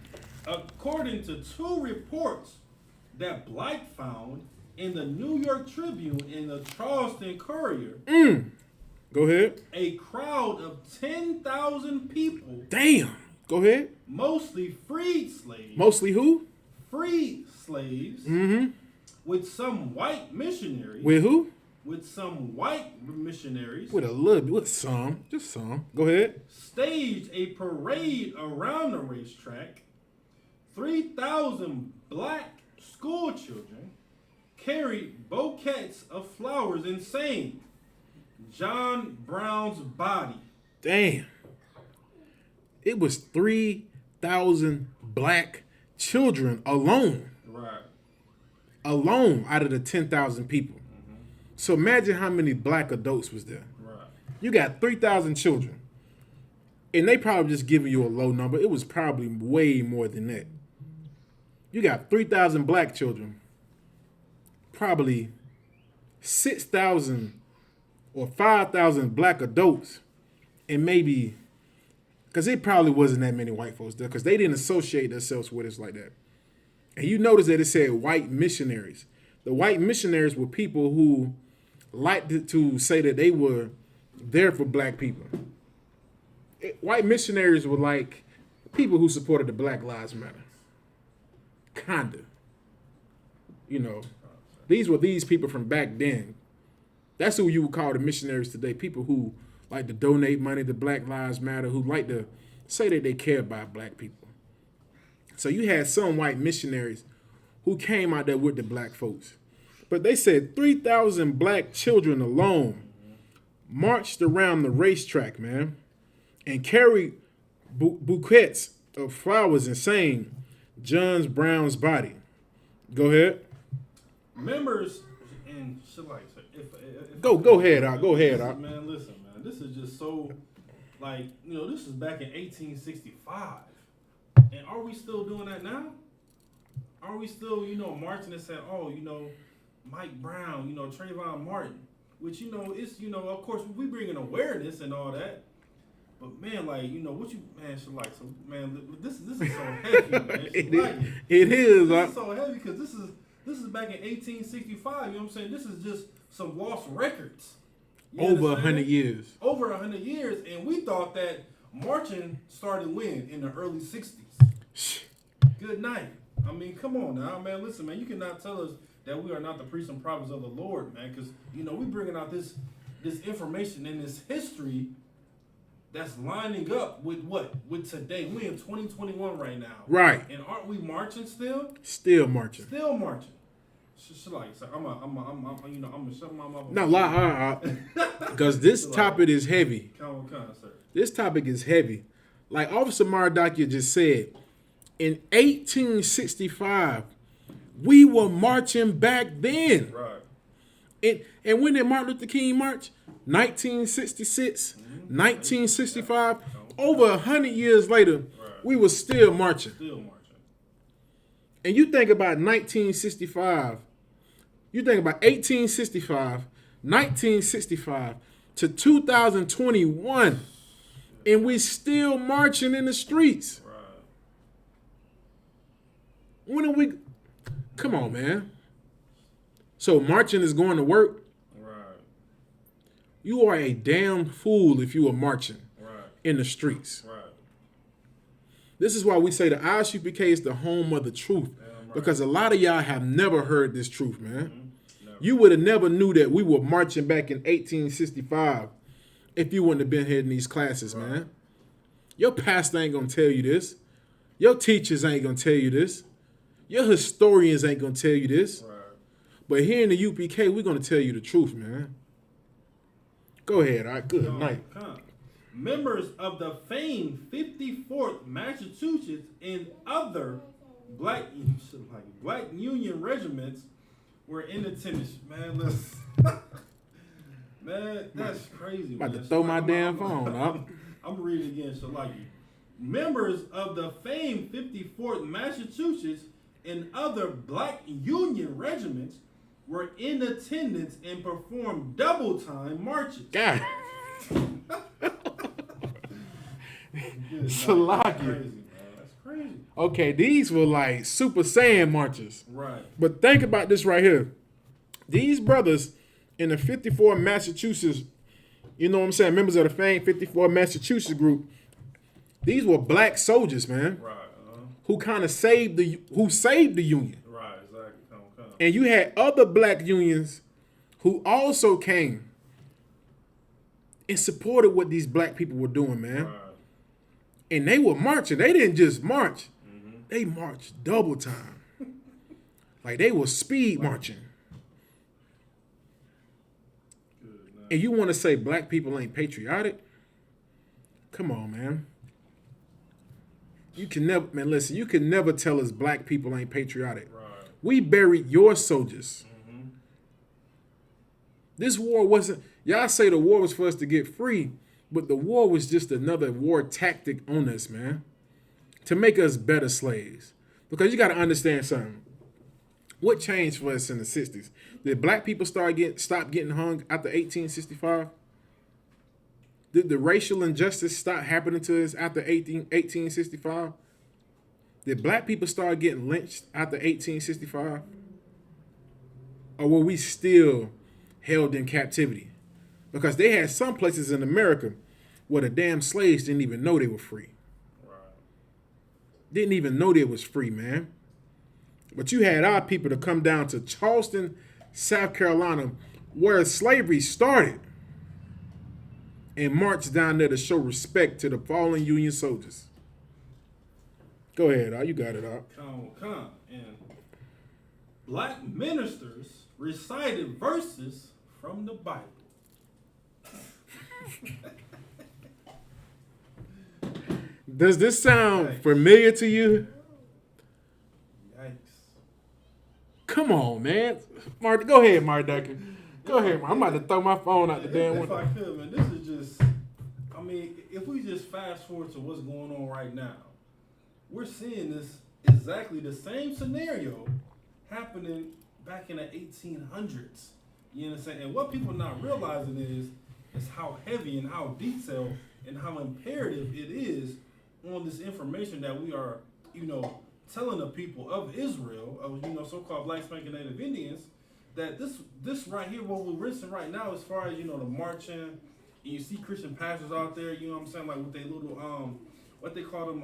According to two reports that Blight found in the New York Tribune and the Charleston Courier. Go ahead. A crowd of 10,000 people. Damn, Go ahead. Mostly freed slaves. Mostly who? Freed slaves. Mm-hmm. With some white missionaries. With who? With some white missionaries. With a little bit, with some, just some. Go ahead. Staged a parade around the racetrack. 3,000 black school children carried bouquets of flowers and sang John Brown's body. Damn. It was 3,000 black children alone. Right. Alone out of the 10,000 people. Mm-hmm. So imagine how many black adults was there. Right. You got 3,000 children. And they probably just giving you a low number. It was probably way more than that. You got 3,000 black children. Probably 6,000 or 5,000 black adults. And maybe, because it probably wasn't that many white folks there, because they didn't associate themselves with us like that. And you notice that it said white missionaries. The white missionaries were people who liked to say that they were there for black people. White missionaries were like people who supported the Black Lives Matter. Kinda. You know, these were these people from back then. That's who you would call the missionaries today. People who like to donate money to Black Lives Matter, who like to say that they care about black people. So you had some white missionaries who came out there with the black folks. But they said 3,000 black children alone marched around the racetrack, man, and carried bouquets of flowers and sang John Brown's body. Go ahead. Members and shit like Go ahead, Al. Go ahead, Al. Man, listen, man. This is just so, like, you know, this is back in 1865. And are we still doing that now? Are we still, you know, marching and saying, oh, you know, Mike Brown, you know, Trayvon Martin, which, you know, it's, you know, of course, we bring in awareness and all that. But, man, like, you know, what you, man, should like, so, man, this is so heavy, man. It is. This is so heavy because this is back in 1865, you know what I'm saying? This is just some lost records. Over 100 years. Over 100 years, and we thought that marching started when? In the early 60s. Good night. I mean, come on now, man. Listen, man, you cannot tell us that we are not the priests and prophets of the Lord, man, because, you know, we bringing out this information and this history that's lining up with what? With today. We in 2021 right now. Right. And aren't we marching still? Still marching. Still marching. Like, so I'm gonna shut my mouth. No, lie, because this topic is heavy. Sir. This topic is heavy. Like Officer Mardakia just said, in 1865, we were marching back then. Right. And when did Martin Luther King march? 1966, 1965. Over 100 years later, we were still marching. And you think about 1965, you think about 1865, 1965 to 2021, and we still marching in the streets. Right. When are we? Come on, man. So marching is going to work? Right. You are a damn fool if you are marching in the streets. Right. This is why we say the Isupk is the home of the truth. Because a lot of y'all have never heard this truth, man. Mm-hmm. You would have never knew that we were marching back in 1865 if you wouldn't have been here in these classes, man. Your pastor ain't going to tell you this. Your teachers ain't going to tell you this. Your historians ain't going to tell you this. Right. But here in the UPK, we're going to tell you the truth, man. Go ahead, all right? Good night. Members of the famed 54th Massachusetts and other Black Union regiments were in attendance. Man, listen. Man, that's crazy. About to throw my damn phone up. I'm reading again, Shalaki. Members of the famed 54th Massachusetts and other Black Union regiments were in attendance and performed double time marches. God. Shalaki. Crazy. Okay, these were like Super Saiyan marches. Right. But think about this right here. These brothers in the 54 Massachusetts, you know what I'm saying, members of the famed 54 Massachusetts group, These were black soldiers, man, Right. who kind of saved the Union. Right. Exactly. Come. And you had other black unions who also came and supported what these black people were doing, man. Right. And they were marching. They didn't just march. They marched double time. Like they were speed marching. And you want to say black people ain't patriotic? Come on, man. You can never, man, listen, you can never tell us black people ain't patriotic. Right. We buried your soldiers. This war wasn't, y'all say the war was for us to get free, but the war was just another war tactic on us, man, to make us better slaves. Because you got to understand something. What changed for us in the 60s? Did black people stop getting hung after 1865? Did the racial injustice stop happening to us after 1865? Did black people start getting lynched after 1865? Or were we still held in captivity? Because they had some places in America where the damn slaves didn't even know they were free. Right. Didn't even know they was free, man. But you had our people to come down to Charleston, South Carolina, where slavery started, and march down there to show respect to the fallen Union soldiers. Go ahead, you got it, Come. And black ministers recited verses from the Bible. Does this sound familiar to you? Yikes. Come on, man. Mark, go ahead, Mark Duncan. Go ahead, Mark. I'm about to throw my phone out the damn If window. I could, man, this is just, I mean, if we just fast forward to what's going on right now, we're seeing this exactly the same scenario happening back in the 1800s. You know what I'm saying? And what people not realizing is how heavy and how detailed and how imperative it is on this information that we are, telling the people of Israel, of, so-called Black Spanking Native Indians, that this right here, what we're rinsing right now, as far as, the marching, and you see Christian pastors out there, you know what I'm saying, like with their little, what they call them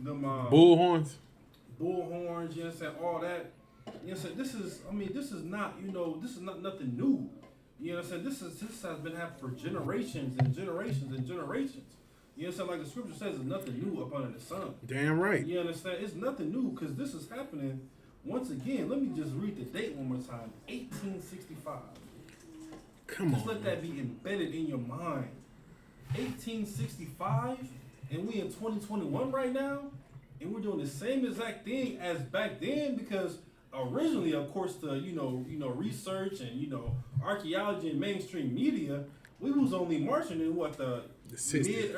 Bullhorns. Bullhorns, you know what I'm saying, all that. You know what I'm saying, this is not, this is not nothing new. You know what I'm saying, this has been happening for generations and generations and generations. You know what I'm saying, like the scripture says, there's nothing new up under the sun. Damn right. You understand, it's nothing new, because this is happening. Once again, let me just read the date one more time. 1865. Come Just on. let that be embedded in your mind. 1865, and we in 2021 right now, and we're doing the same exact thing as back then, because originally, of course, the research and archaeology and mainstream media, we was only marching in what the 60s.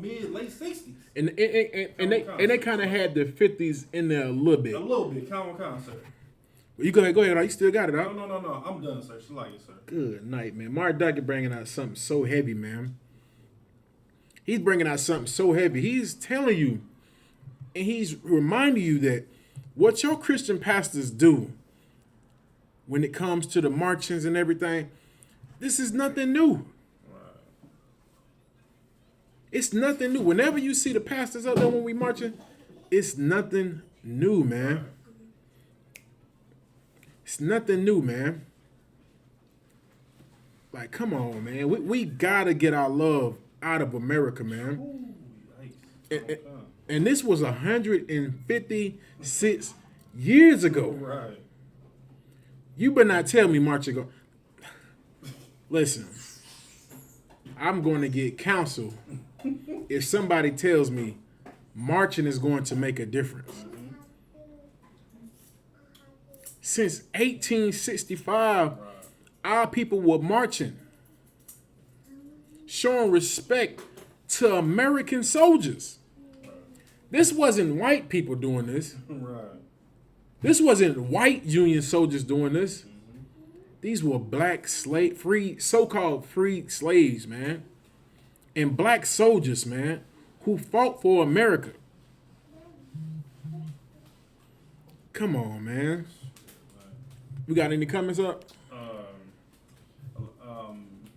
mid late 60s. And they kind of had the 50s in there a little bit. A little bit, sir. You go ahead. You still got it, huh? No. I'm done, sir. She like it, sir. Good night, man. Mark Duckett bringing out something so heavy, man. He's bringing out something so heavy. He's telling you, and he's reminding you that what your Christian pastors do when it comes to the marchings and everything, this is nothing new. It's nothing new. Whenever you see the pastors out there when we marching, it's nothing new, man. It's nothing new, man. Like, come on, man. We gotta get our love out of America, man. And this was 156 years ago. Right. You better not tell me marching go. Listen, I'm going to get counsel if somebody tells me marching is going to make a difference. Since 1865, our people were marching, showing respect to American soldiers. This wasn't white people doing this. Right. This wasn't white Union soldiers doing this. These were black so-called freed slaves, man. And black soldiers, man, who fought for America. Come on, man. We got any comments up?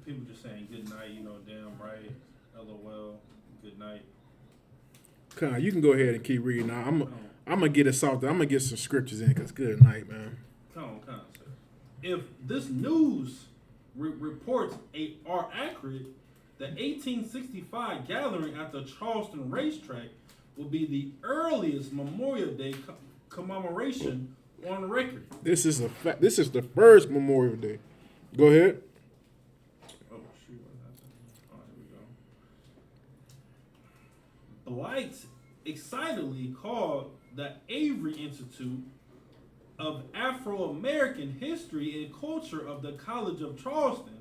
People just saying good night, damn right. LOL, good night. Come on, you can go ahead and keep reading. Now I'm gonna get us off there. I'm gonna get some scriptures in because good night, man. Come on, sir. If this news reports are accurate, the 1865 gathering at the Charleston racetrack will be the earliest Memorial Day commemoration on record. This is a fact. This is the first Memorial Day. Go ahead. Oh shoot! What happened? Oh, here we go. Blight excitedly called the Avery Institute of Afro-American History and Culture of the College of Charleston,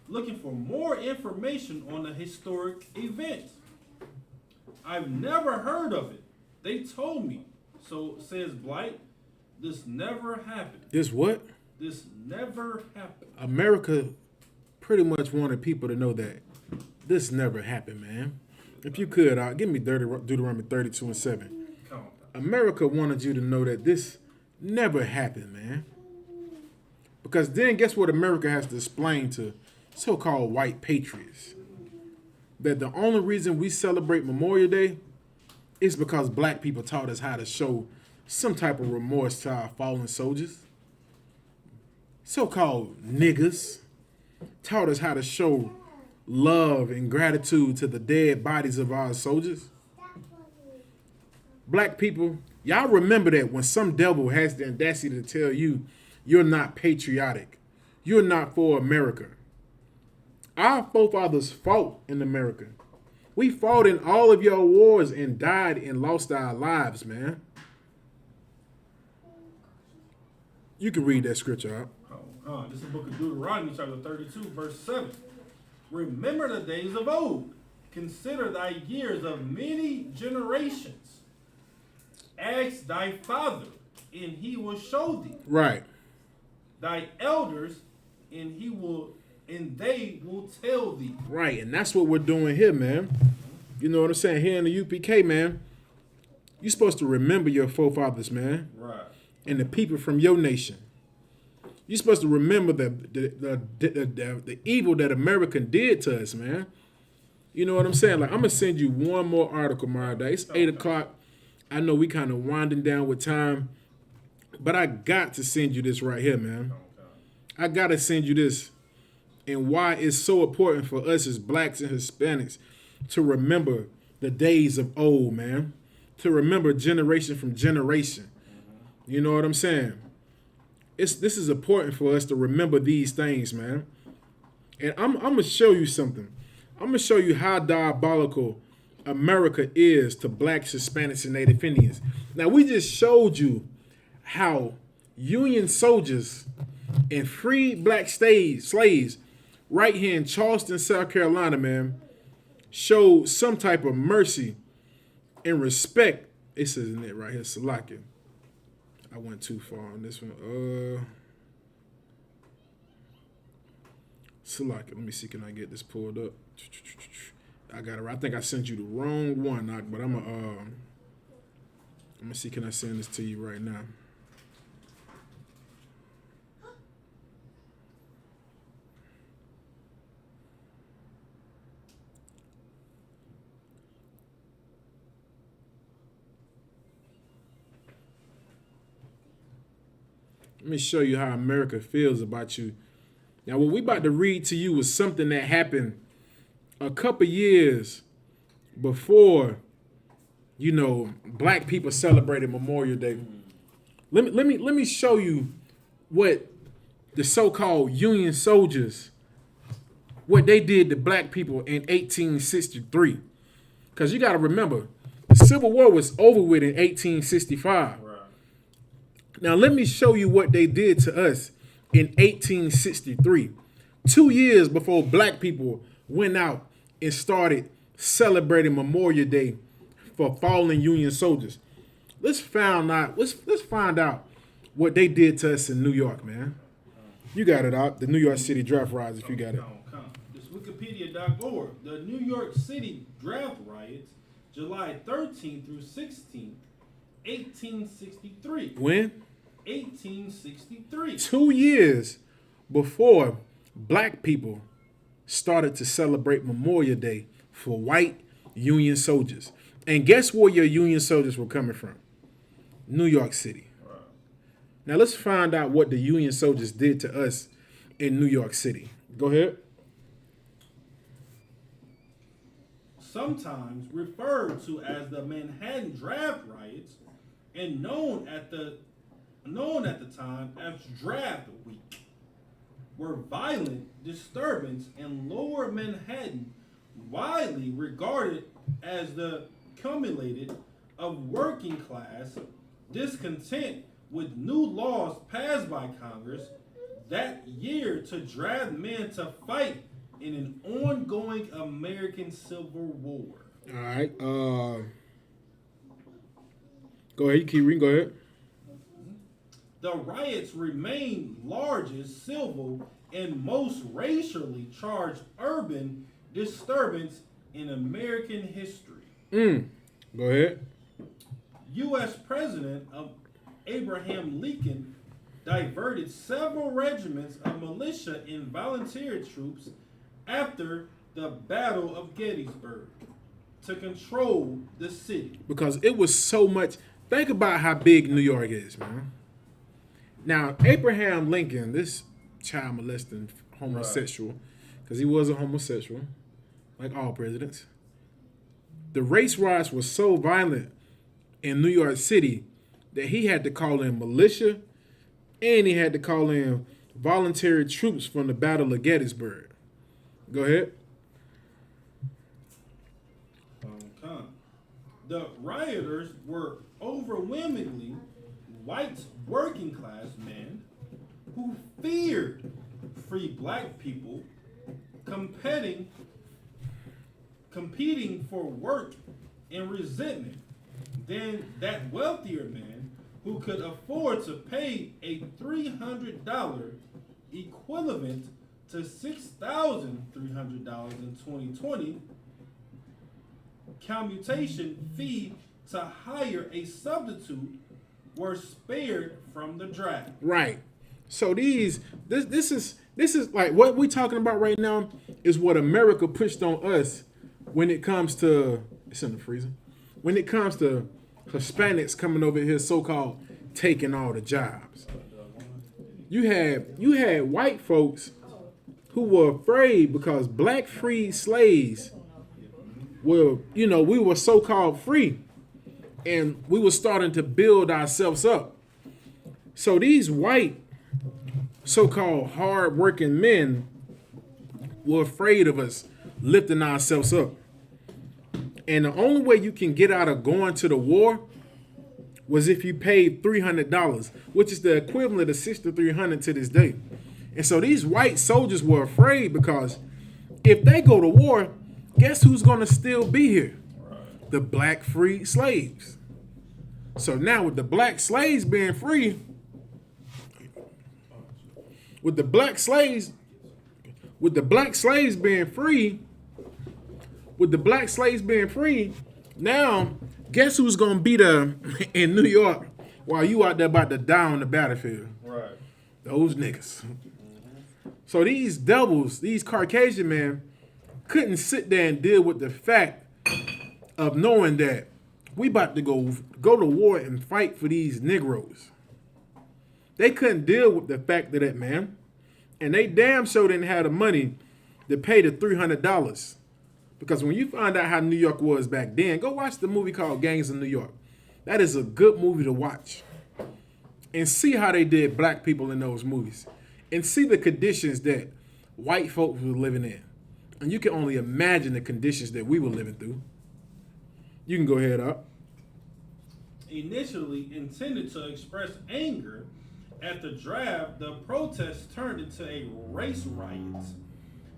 looking for more information on the historic event. I've never heard of it. They told me. So says Blight, this never happened. This what? This never happened. America pretty much wanted people to know that this never happened, man. If you could, give me Deuteronomy 32:7. Come on. America wanted you to know that this never happened, man. Because then guess what America has to explain to so-called white patriots? That the only reason we celebrate Memorial Day is because black people taught us how to show some type of remorse to our fallen soldiers. So-called niggas taught us how to show love and gratitude to the dead bodies of our soldiers. Black people, y'all remember that when some devil has the audacity to tell you you're not patriotic, you're not for America. Our forefathers fought in America. We fought in all of your wars and died and lost our lives, man. You can read that scripture out. This is the book of Deuteronomy, chapter 32, verse 7. Remember the days of old. Consider thy years of many generations. Ask thy father, and he will show thee. Right. Thy elders, and they will tell thee. Right, and that's what we're doing here, man. You know what I'm saying? Here in the UPK, man, you're supposed to remember your forefathers, man. Right. And the people from your nation. You're supposed to remember the evil that America did to us, man. You know what I'm saying? Like, I'm going to send you one more article, Marada. It's 8 o'clock. I know we kind of winding down with time, but I got to send you this right here, man. I got to send you this and why it's so important for us as blacks and Hispanics to remember the days of old, man. To remember generation from generation. You know what I'm saying? This is important for us to remember these things, man. And I'm going to show you something. I'm going to show you how diabolical America is to blacks, Hispanics, and Native Indians. Now, we just showed you how Union soldiers and freed black slaves right here in Charleston, South Carolina, man, showed some type of mercy and respect. It says in it right here, Salakia. I went too far on this one. Salakia. Let me see. Can I get this pulled up? I got it. I think I sent you the wrong one, but I'm gonna see. Can I send this to you right now? Let me show you how America feels about you. Now, what we about to read to you was something that happened a couple years before, you know, black people celebrated Memorial Day. Let me show you what the so-called Union soldiers, what they did to black people in 1863. Because you got to remember, the Civil War was over with in 1865. Now, let me show you what they did to us in 1863, 2 years before black people went out and started celebrating Memorial Day for fallen Union soldiers. Let's find out what they did to us in New York, man. You got it out. The New York City draft riots, if you got it. This Wikipedia.org. The New York City draft riots, July 13th through 16th, 1863. When? 1863. 2 years before black people started to celebrate Memorial Day for white Union soldiers. And guess where your Union soldiers were coming from? New York City. Now let's find out what the Union soldiers did to us in New York City. Go ahead. Sometimes referred to as the Manhattan Draft Riots and known at the time as Draft Week, were violent disturbance in lower Manhattan, widely regarded as the culminated of working class discontent with new laws passed by Congress that year to draft men to fight in an ongoing American Civil War. All right. Go ahead. You keep reading. Go ahead. The riots remain largest civil and most racially charged urban disturbance in American history. Go ahead. U.S. President Abraham Lincoln diverted several regiments of militia and volunteer troops after the Battle of Gettysburg to control the city. Because it was so much. Think about how big New York is, man. Now, Abraham Lincoln, this child molesting homosexual, because he was a homosexual, like all presidents. The race riots were so violent in New York City that he had to call in militia and he had to call in voluntary troops from the Battle of Gettysburg. Go ahead. Okay. The rioters were overwhelmingly white working class men who feared free black people competing for work and resentment than that wealthier man who could afford to pay a $300 equivalent to $6,300 in 2020 commutation fee to hire a substitute were spared from the draft. Right. So this is like what we're talking about right now is what America pushed on us when it comes to, it's in the freezer, when it comes to Hispanics coming over here so-called taking all the jobs. You had white folks who were afraid because black freed slaves were, we were so-called free and we were starting to build ourselves up. So these white so-called hard-working men were afraid of us lifting ourselves up. And the only way you can get out of going to the war was if you paid $300, which is the equivalent of $6,300 to this day. And so these white soldiers were afraid because if they go to war, guess who's going to still be here? The black freed slaves. So now with the black slaves being free, now guess who's gonna be there in New York while you out there about to die on the battlefield? Right. Those niggas. So these devils, these Caucasian men, couldn't sit there and deal with the fact of knowing that we about to go to war and fight for these Negroes. They couldn't deal with the fact of that, man. And they damn sure didn't have the money to pay the $300. Because when you find out how New York was back then, go watch the movie called Gangs of New York. That is a good movie to watch. And see how they did black people in those movies. And see the conditions that white folks were living in. And you can only imagine the conditions that we were living through. You can go ahead up. Initially intended to express anger at the draft, the protests turned into a race riot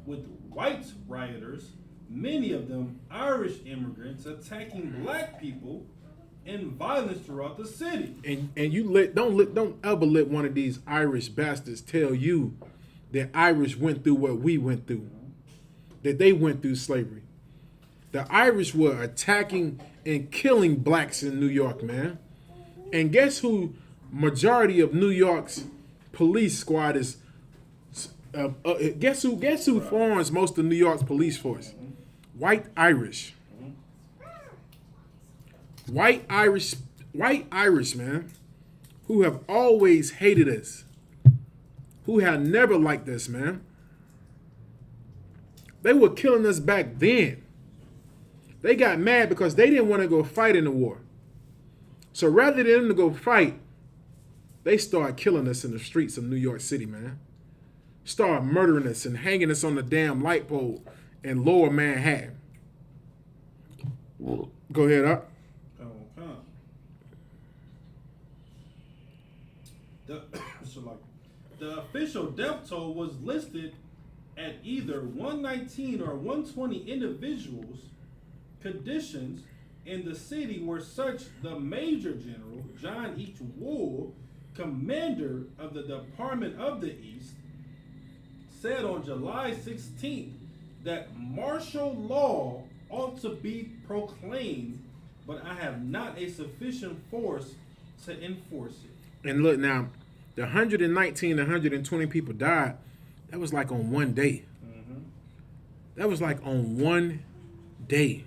with white rioters, many of them Irish immigrants, attacking black people and violence throughout the city. And you don't ever let one of these Irish bastards tell you that Irish went through what we went through, that they went through slavery. The Irish were attacking and killing blacks in New York, man. And guess who majority of New York's police squad is? Guess who forms most of New York's police force? White Irish. White Irish, man, who have always hated us, who have never liked us, man. They were killing us back then. They got mad because they didn't want to go fight in the war. So rather than them to go fight, they started killing us in the streets of New York City, man. Started murdering us and hanging us on the damn light pole in Lower Manhattan. Go ahead, up. The official death toll was listed at either 119 or 120 individuals. Conditions in the city were such the Major General John H. Wool, commander of the Department of the East, said on July 16th that martial law ought to be proclaimed, but I have not a sufficient force to enforce it. And look now, the 119, 120 people died. That was like on one day. That was like on one day.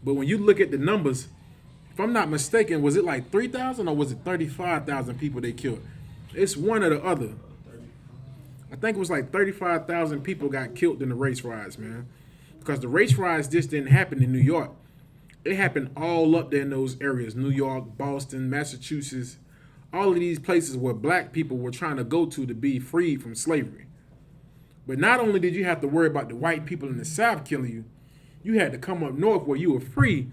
But when you look at the numbers, if I'm not mistaken, was it like 3,000 or was it 35,000 people they killed? It's one or the other. I think it was like 35,000 people got killed in the race riots, man. Because the race riots just didn't happen in New York. It happened all up there in those areas. New York, Boston, Massachusetts. All of these places where black people were trying to go to be freed from slavery. But not only did you have to worry about the white people in the South killing you, you had to come up north where you were free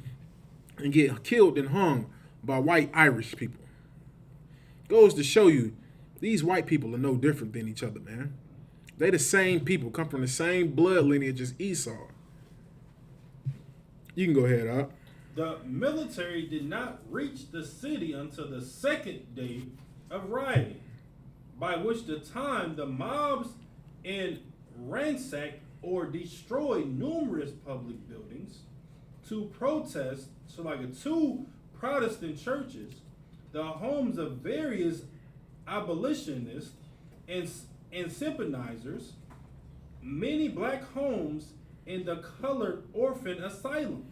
and get killed and hung by white Irish people. Goes to show you, these white people are no different than each other, man. They the same people, come from the same blood lineage as Esau. You can go ahead, Up. The military did not reach the city until the second day of rioting, by which the time the mobs and ransacked or destroyed numerous public buildings to protest two Protestant churches, the homes of various abolitionists and sympathizers, many black homes in the colored orphan asylum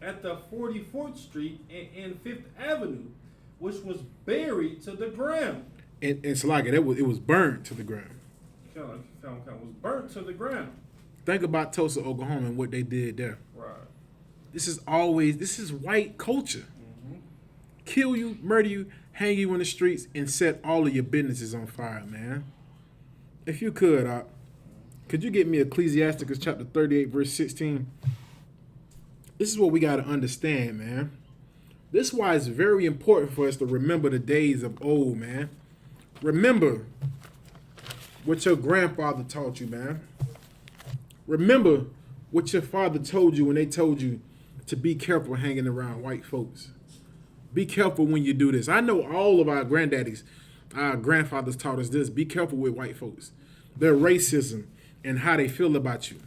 at the 44th Street and 5th Avenue, which was buried to the ground. And Salaka, it was burned to the ground. Was burnt to the ground. Think about Tulsa, Oklahoma, and what they did there. Right. This is white culture. Kill you, murder you, hang you in the streets, and set all of your businesses on fire, man. If you could you get me Ecclesiasticus chapter 38, verse 16? This is what we got to understand, man. This is why it's very important for us to remember the days of old, man. Remember what your grandfather taught you, man. Remember what your father told you when they told you to be careful hanging around white folks. Be careful when you do this. I know all of our granddaddies, our grandfathers taught us this. Be careful with white folks. Their racism and how they feel about you.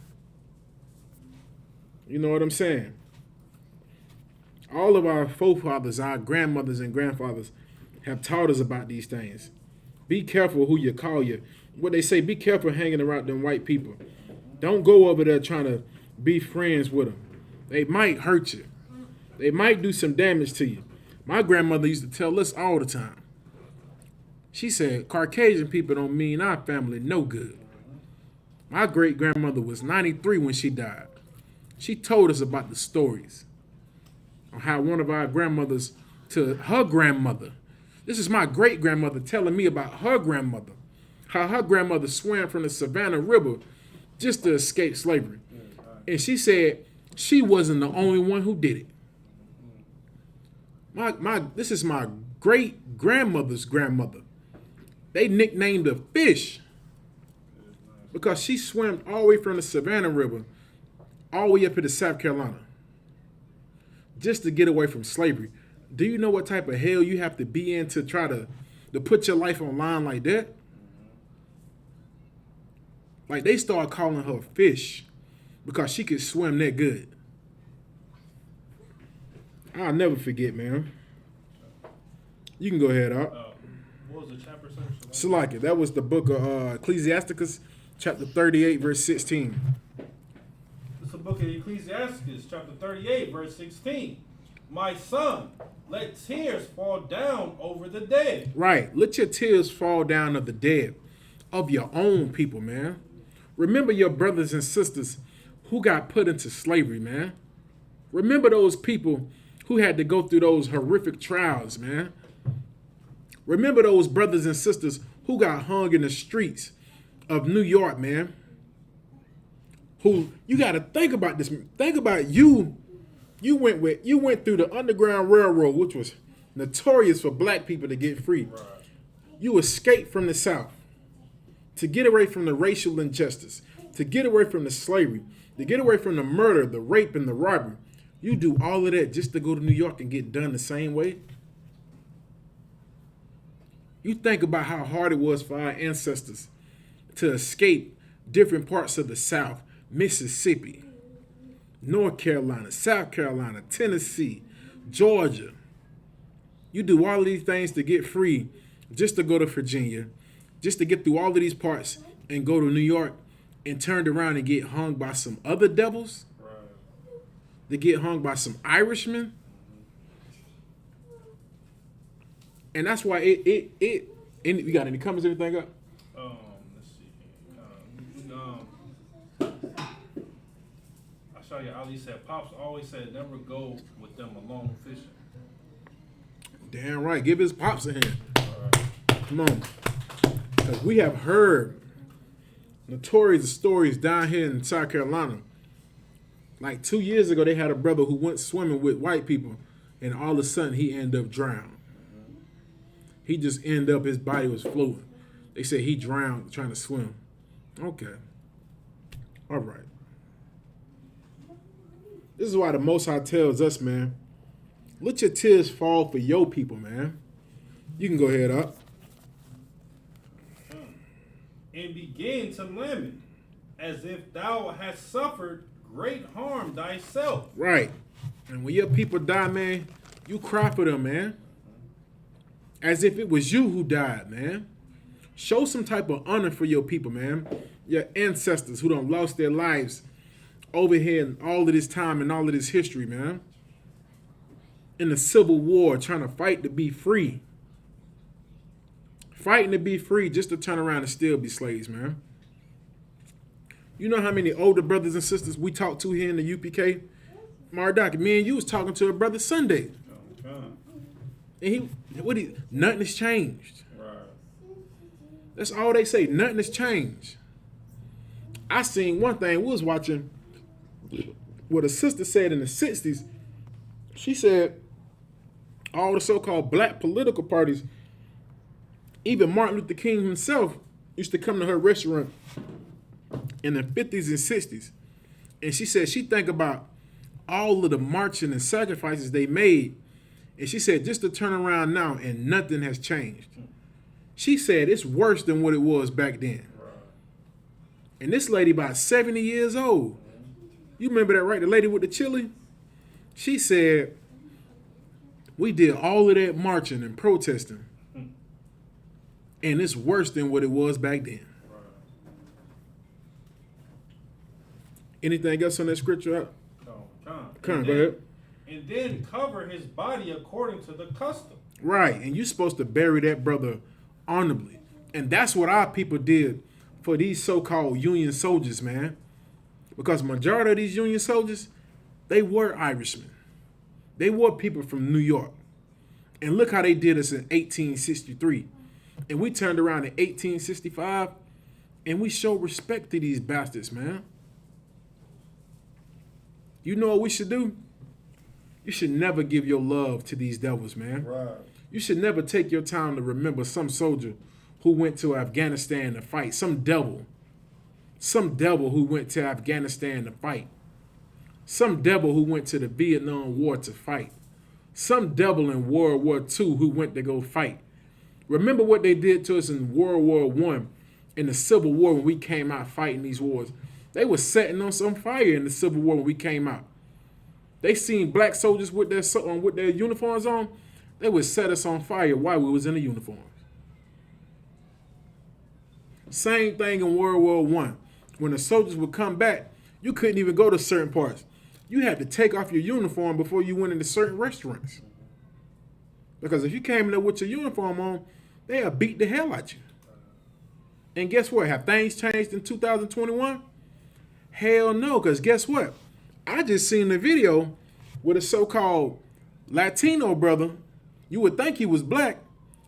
You know what I'm saying? All of our forefathers, our grandmothers and grandfathers have taught us about these things. Be careful who you call you. What they say, be careful hanging around them white people. Don't go over there trying to be friends with them. They might hurt you. They might do some damage to you. My grandmother used to tell us all the time. She said, Caucasian people don't mean our family no good. My great-grandmother was 93 when she died. She told us about the stories on how one of our grandmothers to her grandmother. This is my great-grandmother telling me about her grandmother. How her grandmother swam from the Savannah River just to escape slavery. And she said she wasn't the only one who did it. This is my great-grandmother's grandmother. They nicknamed her Fish because she swam all the way from the Savannah River all the way up into South Carolina just to get away from slavery. Do you know what type of hell you have to be in to try to put your life on line like that? Like, they started calling her Fish because she could swim that good. I'll never forget, man. You can go ahead, Art. What was the chapter? Salaki, that was the book of Ecclesiasticus, chapter 38, verse 16. It's book of Ecclesiastes, chapter 38, verse 16. My son, let tears fall down over the dead. Right. Let your tears fall down of the dead, of your own people, man. Remember your brothers and sisters who got put into slavery, man. Remember those people who had to go through those horrific trials, man. Remember those brothers and sisters who got hung in the streets of New York, man. Who, you got to think about this. Think about you. You went through the Underground Railroad, which was notorious for black people to get free. Right. You escaped from the South to get away from the racial injustice, to get away from the slavery, to get away from the murder, the rape, and the robbery. You do all of that just to go to New York and get done the same way? You think about how hard it was for our ancestors to escape different parts of the South, Mississippi, North Carolina, South Carolina, Tennessee, Georgia. You do all of these things to get free just to go to Virginia, just to get through all of these parts and go to New York and turned around and get hung by some other devils? Right. To get hung by some Irishmen? And that's why you got any comments, anything up? Let's see. I saw you. Ali said, Pops always said, never go with them alone fishing. Damn right. Give his pops a hand. Right. Come on. Because we have heard notorious stories down here in South Carolina. Like 2 years ago, they had a brother who went swimming with white people, and all of a sudden he ended up drowned. He just ended up, his body was floating. They said he drowned trying to swim. Okay. All right. This is why the Most High tells us, man, let your tears fall for your people, man. You can go ahead up. And begin to lament, as if thou hast suffered great harm thyself. Right. And when your people die, man, you cry for them, man. As if it was you who died, man. Show some type of honor for your people, man. Your ancestors who done lost their lives over here in all of this time and all of this history, man. In the Civil War, trying to fight to be free. Fighting to be free just to turn around and still be slaves, man. You know how many older brothers and sisters we talked to here in the UPK? Mardaki, me and you was talking to a brother Sunday. And nothing has changed. Right. That's all they say. Nothing has changed. I seen one thing. We was watching what a sister said in the 60s. She said all the so-called black political parties, even Martin Luther King himself, used to come to her restaurant in the 50s and 60s. And she said she think about all of the marching and sacrifices they made. And she said, just to turn around now and nothing has changed. She said it's worse than what it was back then. And this lady about 70 years old. You remember that, right? The lady with the chili? She said, we did all of that marching and protesting. And it's worse than what it was back then. Anything else on that scripture? Come on, go ahead. And then cover his body according to the custom. Right, and you're supposed to bury that brother honorably. And that's what our people did for these so-called Union soldiers, man. Because majority of these Union soldiers, they were Irishmen. They were people from New York. And look how they did us in 1863. And we turned around in 1865, and we showed respect to these bastards, man. You know what we should do? You should never give your love to these devils, man. Right. You should never take your time to remember some soldier who went to Afghanistan to fight. Some devil who went to Afghanistan to fight. Some devil who went to the Vietnam War to fight. Some devil in World War II who went to go fight. Remember what they did to us in World War I, in the Civil War when we came out fighting these wars. They were setting us on fire in the Civil War when we came out. They seen black soldiers with their uniforms on. They would set us on fire while we was in the uniforms. Same thing in World War I. When the soldiers would come back You couldn't even go to certain parts. You had to take off your uniform before you went into certain restaurants. Because if you came in there with your uniform on, they'll beat the hell out you. And guess what? Have things changed in 2021? Hell no, because guess what? I just seen the video with a so-called Latino brother. You would think he was black.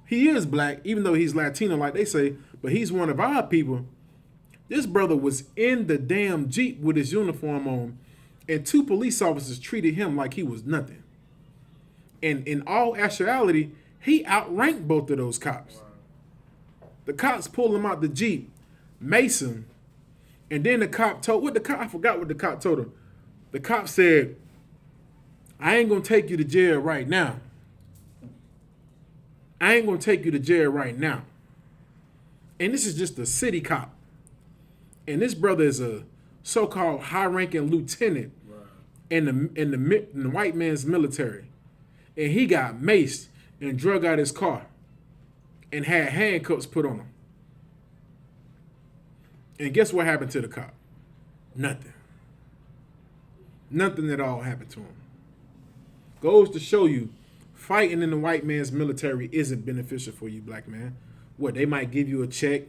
He is black, even though he's Latino like they say, but he's one of our people. This brother was in the damn Jeep with his uniform on, and 2 police officers treated him like he was nothing. And in all actuality, he outranked both of those cops. The cops pulled him out the Jeep, maced him, and then the cop told, I forgot what the cop told him. The cop said, I ain't gonna take you to jail right now. I ain't gonna take you to jail right now. And this is just a city cop. And this brother is a so-called high-ranking lieutenant in the white man's military. And he got maced and drug out his car and had handcuffs put on him. And guess what happened to the cop? Nothing. Nothing at all happened to him. Goes to show you, fighting in the white man's military isn't beneficial for you, black man. What, they might give you a check,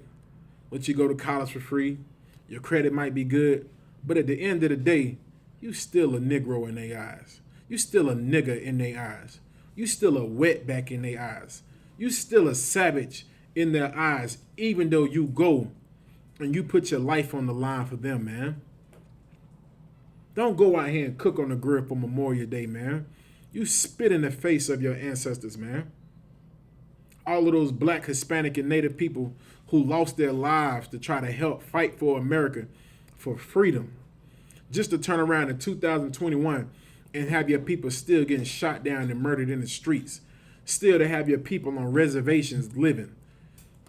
let you go to college for free, your credit might be good, but at the end of the day, you still a Negro in their eyes. You still a nigger in their eyes. You still a wetback in their eyes. You still a savage in their eyes, even though you go and you put your life on the line for them, man. Don't go out here and cook on the grill for Memorial Day, man. You spit in the face of your ancestors, man. All of those black, Hispanic, and Native people who lost their lives to try to help fight for America, for freedom, just to turn around in 2021 and have your people still getting shot down and murdered in the streets. Still to have your people on reservations living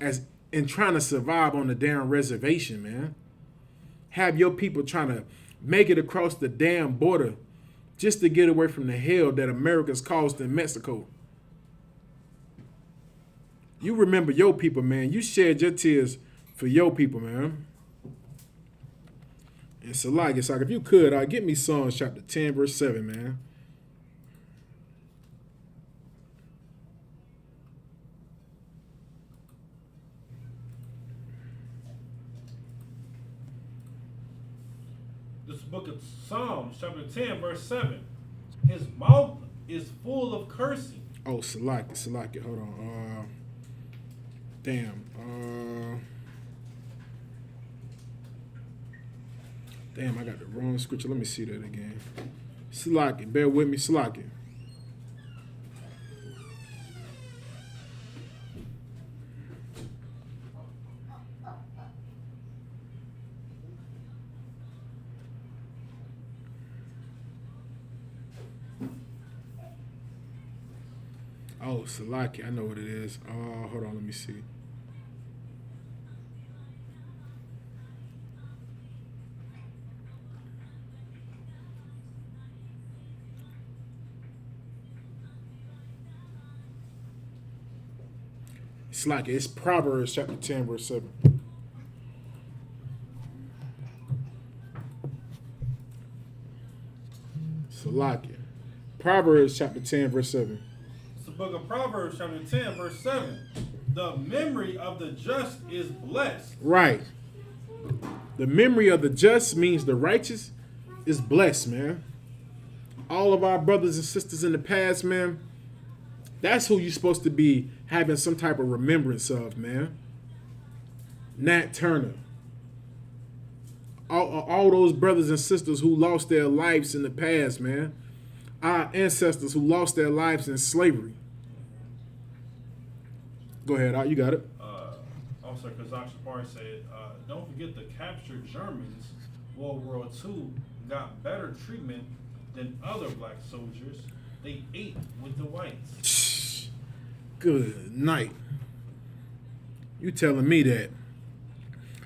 and trying to survive on the damn reservation, man. Have your people trying to make it across the damn border just to get away from the hell that America's caused in Mexico. You remember your people, man. You shed your tears for your people, man. And so, like, if you could, get me Psalms chapter 10, verse 7, man. This book of Psalms, chapter 10, verse 7. His mouth is full of cursing. Oh, Salaki. Hold on. Damn, I got the wrong scripture. Let me see that again. Salaki, bear with me, Salaki. Oh, Salaki, I know what it is. Hold on, let me see. Salaki, it's Proverbs chapter 10, verse 7. Salaki. Proverbs chapter 10, verse 7. Book of Proverbs, chapter 10, verse 7. The memory of the just is blessed. Right. The memory of the just means the righteous is blessed, man. All of our brothers and sisters in the past, man, that's who you're supposed to be having some type of remembrance of, man. Nat Turner. All those brothers and sisters who lost their lives in the past, man. Our ancestors who lost their lives in slavery. Go ahead, you got it. Officer Kazakh Shapar said, don't forget the captured Germans, World War II, got better treatment than other black soldiers. They ate with the whites. Good night. You telling me that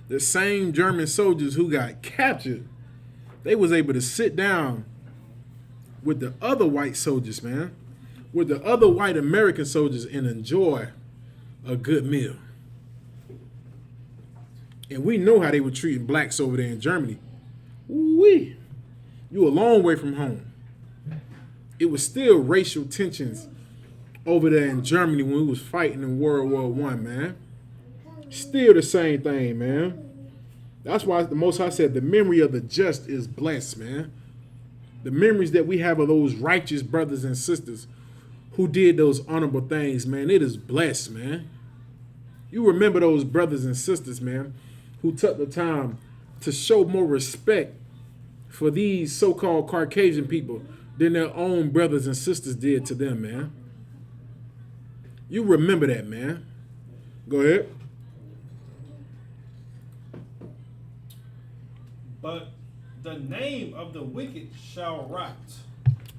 the same German soldiers who got captured, they was able to sit down with the other white soldiers, man, with the other white American soldiers and enjoy a good meal. And we know how they were treating blacks over there in Germany. Ooh, Ooh-wee. You a long way from home. It was still racial tensions over there in Germany when we was fighting in World War I, man. Still the same thing, man. That's why the Most High said the memory of the just is blessed, man. The memories that we have of those righteous brothers and sisters who did those honorable things, man, it is blessed, man. You remember those brothers and sisters, man, who took the time to show more respect for these so-called Caucasian people than their own brothers and sisters did to them, man. You remember that, man. Go ahead. But the name of the wicked shall rot.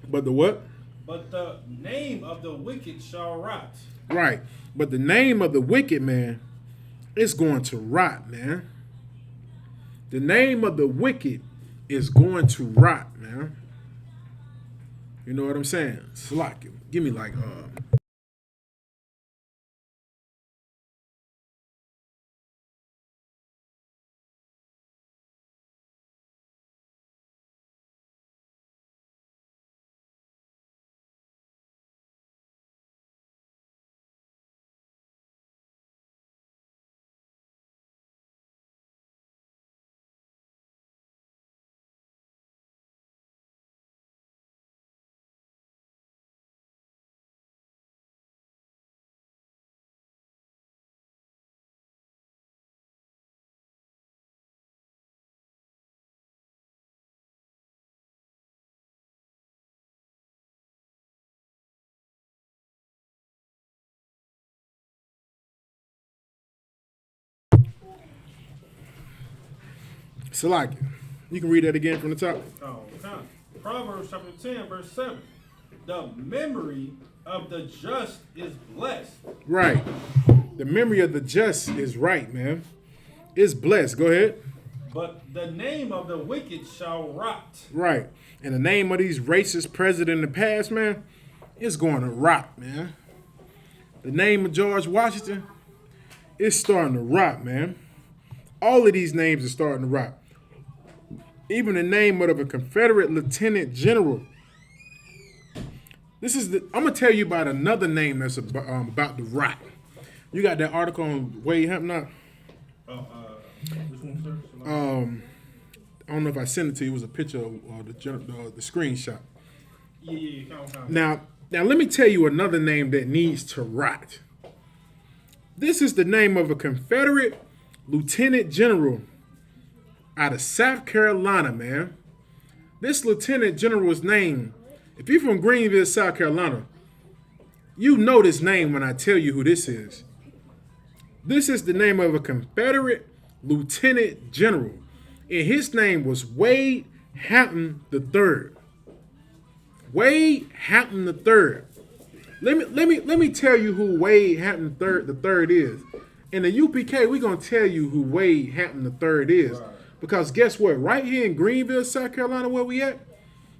But the what? But the name of the wicked shall rot. Right. But the name of the wicked, man, is going to rot, man. The name of the wicked is going to rot, man. You know what I'm saying? Slack it. Give me like Slack it. You can read that again from the top. Oh, okay. Proverbs chapter 10, verse 7. The memory of the just is blessed. Right. The memory of the just is right, man. It's blessed. Go ahead. But the name of the wicked shall rot. Right. And the name of these racist presidents in the past, man, is going to rot, man. The name of George Washington is starting to rot, man. All of these names are starting to rot. Even the name of a Confederate lieutenant general. I'm going to tell you about another name that's about to rot. You got that article on Wade Hampton? Which one, sir? I don't know if I sent it to you. It was a picture of the screenshot. Yeah. Now let me tell you another name that needs to rot. This is the name of a Confederate lieutenant general out of South Carolina, man. This lieutenant general's name, if you're from Greenville, South Carolina, you know this name when I tell you who this is. This is the name of a Confederate lieutenant general, and his name was Wade Hampton III. Wade Hampton III. Let me tell you who Wade Hampton III is. In the UPK, we're gonna tell you who Wade Hampton III is. Right. Because guess what? Right here in Greenville, South Carolina, where we at,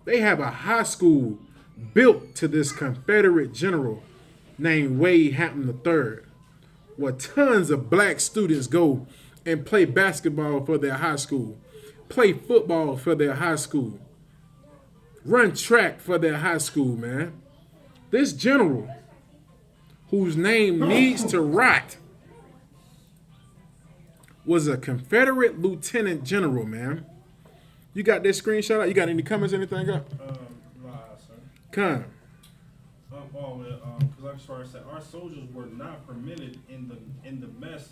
they have a high school built to this Confederate general named Wade Hampton III, where tons of black students go and play basketball for their high school, play football for their high school, run track for their high school, man. This general, whose name needs to rot, was a Confederate lieutenant general, man. You got that screenshot out? You got any comments, anything up? Sir. Come. Because I started saying our soldiers were not permitted in the mess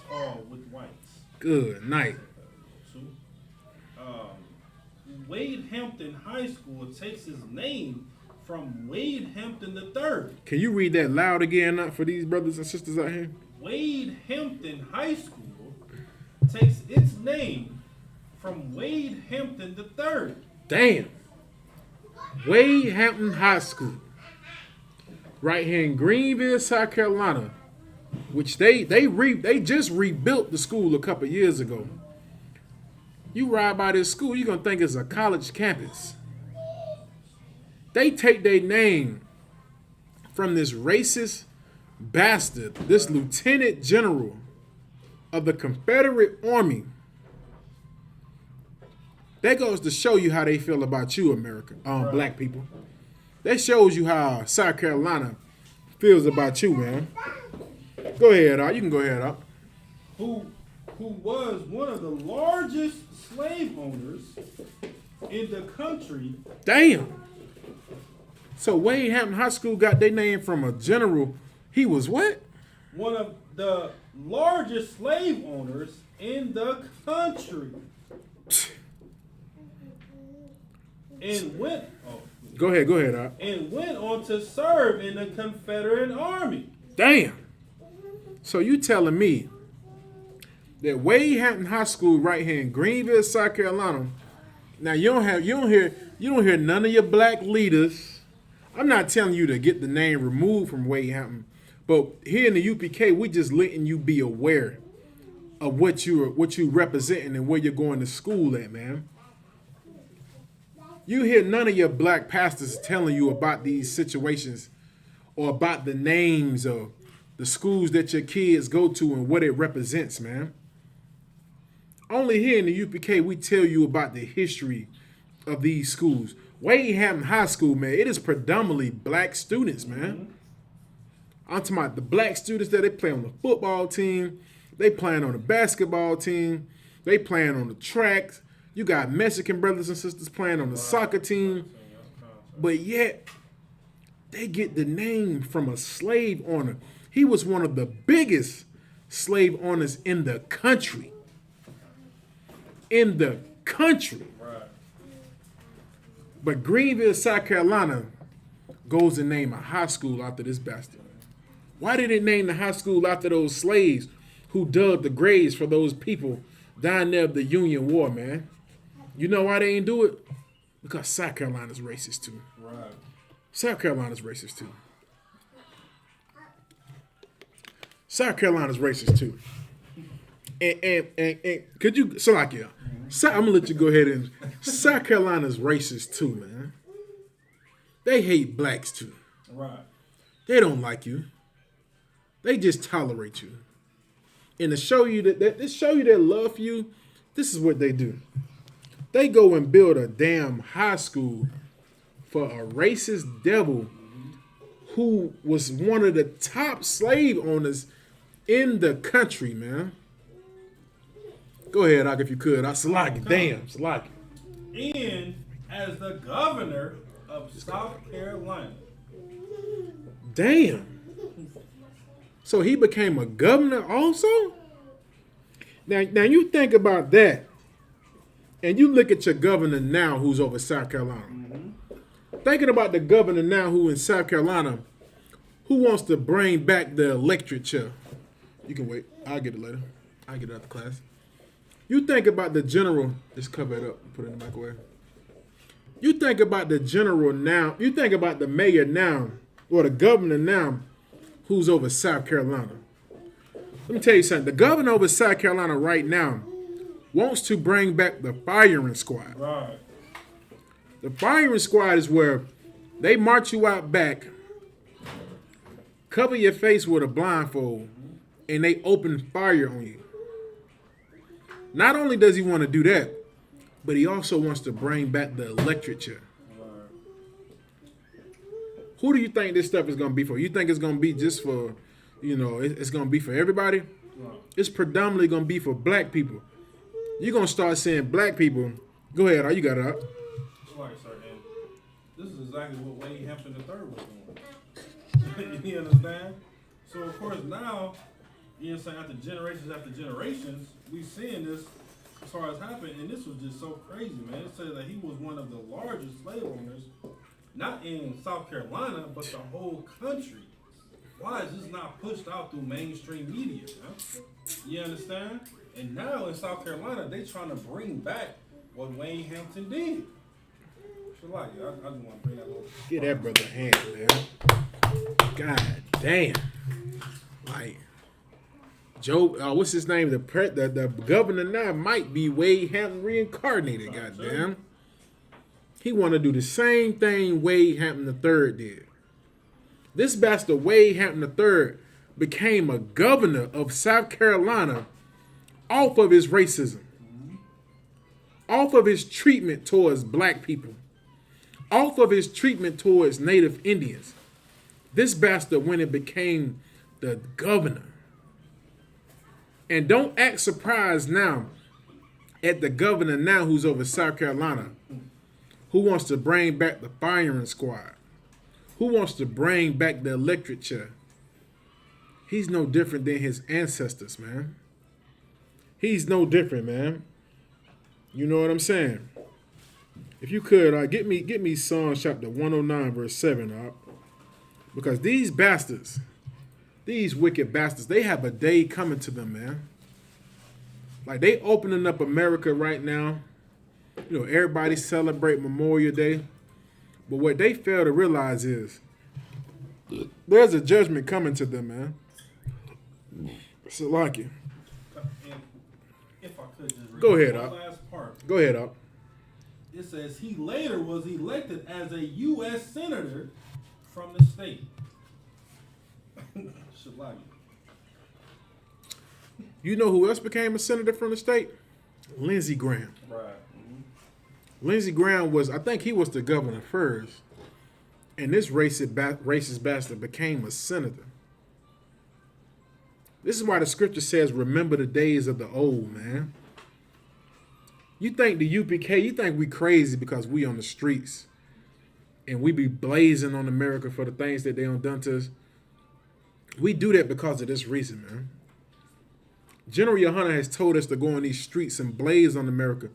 hall with whites. Good night. Wade Hampton High School takes its name from Wade Hampton III. Can you read that loud again for these brothers and sisters out here? Wade Hampton High School takes its name from Wade Hampton III. Damn. Wade Hampton High School. Right here in Greenville, South Carolina, which they just rebuilt the school a couple years ago. You ride by this school, you're going to think it's a college campus. They take their name from this racist bastard, this lieutenant general of the Confederate Army, That goes to show you how they feel about you, America, black people. That shows you how South Carolina feels about you, man. Go ahead, you can go ahead, Who was one of the largest slave owners in the country. Damn. So Wade Hampton High School got their name from a general. He was what? One of the largest slave owners in the country. And went Go ahead, and went on to serve in the Confederate Army. Damn. So you telling me that Wade Hampton High School right here in Greenville, South Carolina. Now you don't hear none of your black leaders. I'm not telling you to get the name removed from Wade Hampton, but here in the UPK, we just letting you be aware of what you representing and where you're going to school at, man. You hear none of your black pastors telling you about these situations or about the names of the schools that your kids go to and what it represents, man. Only here in the UPK, we tell you about the history of these schools. Wade Hampton High School, man, it is predominantly black students, man. I'm talking about the black students that they play on the football team, they playing on the basketball team, they playing on the tracks. You got Mexican brothers and sisters playing on the soccer team, but yet they get the name from a slave owner. He was one of the biggest slave owners in the country. In the country. Right. But Greenville, South Carolina goes to name a high school after this bastard. Why did it name the high school after those slaves who dug the graves for those people down there of the Union War, man? You know why they ain't do it? Because South Carolina's racist too. Right. South Carolina's racist too. South Carolina's racist too. And could you, Salakia, I'm gonna let you go ahead and, South Carolina's racist too, man. They hate blacks too. Right. They don't like you. They just tolerate you. And to show you that they show you their love for you, this is what they do. They go and build a damn high school for a racist devil who was one of the top slave owners in the country, man. Go ahead, Ak, if you could. Salaki, damn, Salaki. And as the governor of South Carolina. Damn. So he became a governor also? Now you think about that, and you look at your governor now who's over South Carolina. Thinking about the governor now who in South Carolina, who wants to bring back the electric chair. You can wait. I'll get it later. I'll get it out the class. You think about the general. Just cover it up and put it in the microwave. You think about the general now. You think about the mayor now, or the governor now, who's over South Carolina. Let me tell you something. The governor over South Carolina right now wants to bring back the firing squad. Right. The firing squad is where they march you out back, cover your face with a blindfold, and they open fire on you. Not only does he want to do that, but he also wants to bring back the electric chair. Who do you think this stuff is going to be for? You think it's going to be just for, it's going to be for everybody? It's predominantly going to be for black people. You're going to start seeing black people. Go ahead, you got it up. Right, sir. And this is exactly what Wade Hampton III was doing. You understand? So, of course, now, after generations, we seeing this as far as happened, and this was just so crazy, man. It says that he was one of the largest slave owners, not in South Carolina, but the whole country. Why is this not pushed out through mainstream media, man? You understand? And now in South Carolina, they trying to bring back what Wade Hampton did. So like, I just want to bring that little... Get that brother a hand, man. God damn. Like, Joe, what's his name? The governor now might be Wade Hampton reincarnated, goddamn. He want to do the same thing Wade Hampton III did. This bastard Wade Hampton III became a governor of South Carolina off of his racism. off of his treatment towards black people, off of his treatment towards Native Indians. This bastard went and became the governor. And don't act surprised now at the governor now who's over South Carolina, who wants to bring back the firing squad, who wants to bring back the electric chair. He's no different than his ancestors, man. He's no different, man. You know what I'm saying? If you could, get me Psalms chapter 109, verse 7, because these bastards, these wicked bastards, they have a day coming to them, man. Like, they opening up America right now. You know, everybody celebrate Memorial Day. But what they fail to realize is there's a judgment coming to them, man. So like it. If I could just read Go ahead, one last part. Go ahead, up. It says he later was elected as a U.S. Senator from the state. Shalagi. You know who else became a senator from the state? Lindsey Graham. Right. Mm-hmm. Lindsey Graham was, I think he was the governor first. And this racist bastard became a senator. This is why the scripture says, remember the days of the old, man. You think the UPK, you think we crazy because we on the streets and we be blazing on America for the things that they done to us. We do that because of this reason, man. General Yohana has told us to go on these streets and blaze on America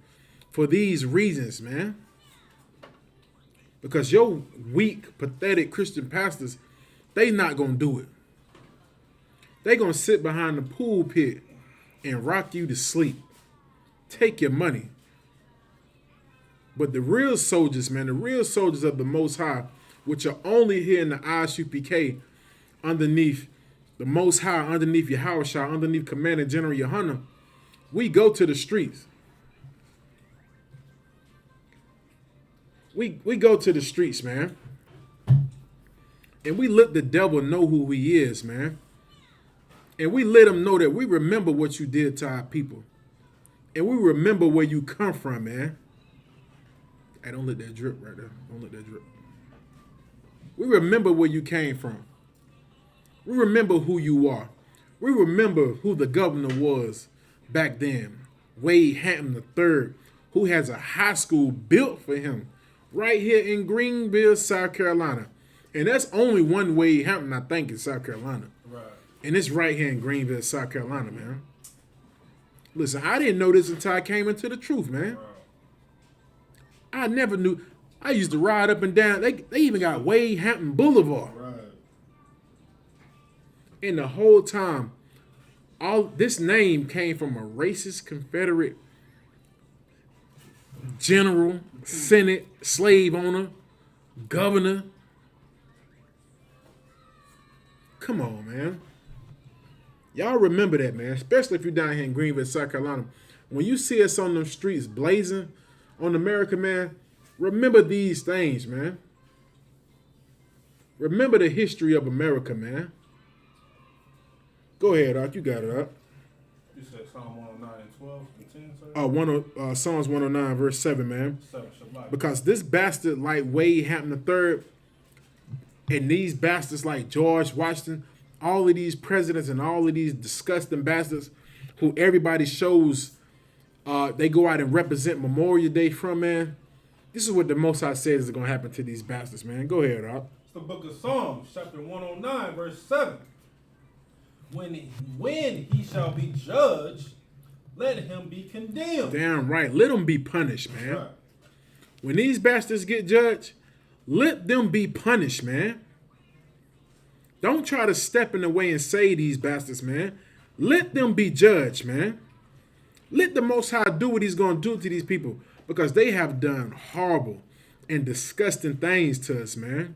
for these reasons, man. Because your weak, pathetic Christian pastors, they not going to do it. They going to sit behind the pulpit and rock you to sleep. Take your money. But the real soldiers, man, the real soldiers of the Most High, which are only here in the ISUPK, underneath the Most High, underneath Yahushua, underneath Commander General Yohana, we go to the streets. We go to the streets, man. And we let the devil know who he is, man. And we let him know that we remember what you did to our people. And we remember where you come from, man. Hey, don't let that drip right there. Don't let that drip. We remember where you came from. We remember who you are. We remember who the governor was back then. Wade Hampton III, who has a high school built for him right here in Greenville, South Carolina. And that's only one Wade Hampton, I think, in South Carolina. Right. And it's right here in Greenville, South Carolina, man. Listen, I didn't know this until I came into the truth, man. Wow. I never knew. I used to ride up and down. They even got Wade Hampton Boulevard. Right. And the whole time, all this name came from a racist Confederate general, Senate, slave owner, governor. Come on, man. Y'all remember that, man, especially if you're down here in Greenville, South Carolina. When you see us on them streets blazing on America, man, remember these things, man. Remember the history of America, man. Go ahead, Ark. You got it, Ark. You said Psalm 109 and 12 and 10, sir? Psalms 109, verse 7, man. 7, Shabbat. Because this bastard like Wade Hampton III and these bastards like George Washington, all of these presidents and all of these disgusting bastards who everybody shows they go out and represent Memorial Day from, man. This is what the Most High says is going to happen to these bastards, man. Go ahead, Ark. It's the book of Psalms, chapter 109, verse 7. When he shall be judged, let him be condemned. Damn right. Let them be punished, man. Right. When these bastards get judged, let them be punished, man. Don't try to step in the way and save these bastards, man. Let them be judged, man. Let the Most High do what he's going to do to these people because they have done horrible and disgusting things to us, man.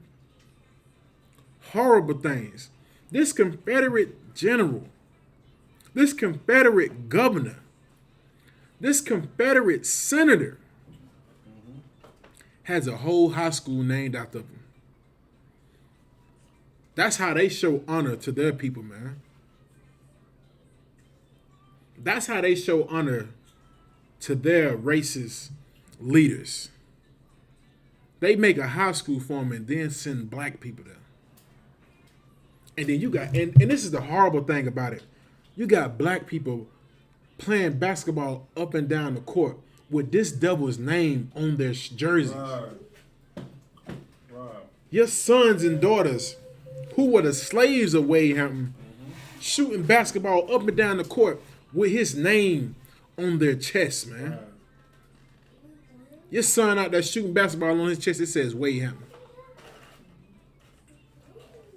Horrible things. This Confederate general, this Confederate governor, this Confederate senator has a whole high school named after him. That's how they show honor to their people, man. That's how they show honor to their racist leaders. They make a high school for them and then send black people there. And then you got, and this is the horrible thing about it. You got black people playing basketball up and down the court with this devil's name on their jerseys. Right. Your sons and daughters who were the slaves of Wade Hampton shooting basketball up and down the court with his name on their chest, man. Right. Your son out there shooting basketball on his chest, it says Wade Hampton,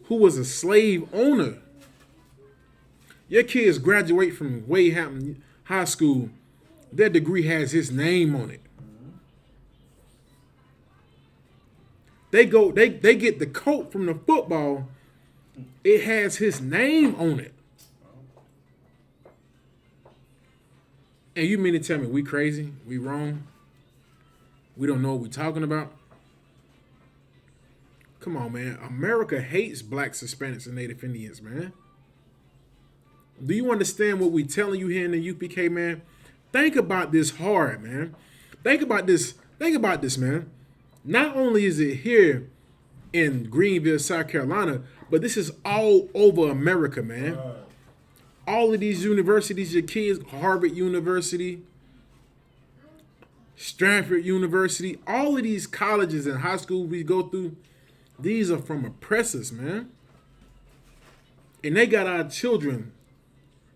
who was a slave owner. Your kids graduate from Wade Hampton High School, their degree has his name on it. They get the coat from the football, it has his name on it. And you mean to tell me we crazy? We wrong? We don't know what we're talking about? Come on, man. America hates blacks, Hispanics, and Native Indians, man. Do you understand what we telling you here in the UPK, man? Think about this hard, man. Think about this, man. Not only is it here in Greenville, South Carolina, but this is all over America, man. Right. All of these universities, your kids, Harvard University, Stanford University, all of these colleges and high schools we go through, these are from oppressors, man. And they got our children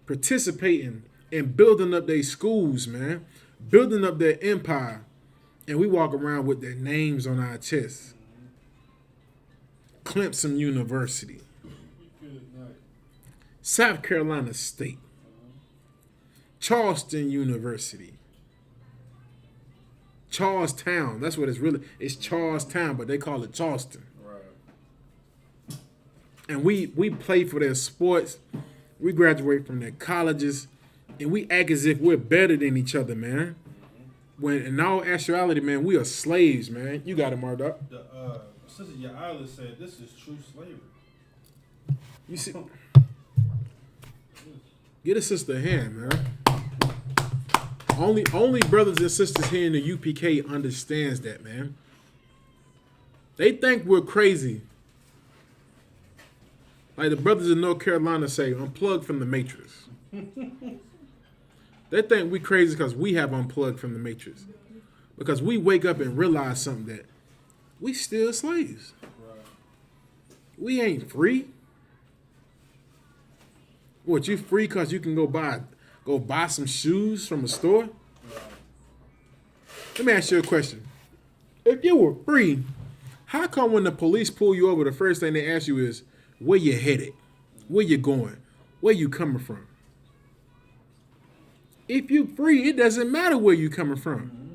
participating in building up their schools, man, building up their empire. And we walk around with their names on our chests. Clemson University, South Carolina State, Charleston University, Charlestown. That's what it's Charlestown, but they call it Charleston. Right. And we play for their sports. We graduate from their colleges, and we act as if we're better than each other, man. When in all actuality, man, we are slaves, man. You got it, Marduk. The Sister Yaila said this is true slavery. You see, get a sister a hand, man. Only brothers and sisters here in the UPK understands that, man. They think we're crazy. Like the brothers in North Carolina say, unplug from the matrix. They think we crazy because we have unplugged from the matrix. Because we wake up and realize something, that we still slaves. Right. We ain't free. What, you free because you can go buy some shoes from a store? Right. Let me ask you a question. If you were free, how come when the police pull you over, the first thing they ask you is, where you headed? Where you going? Where you coming from? If you free, it doesn't matter where you coming from. Mm-hmm.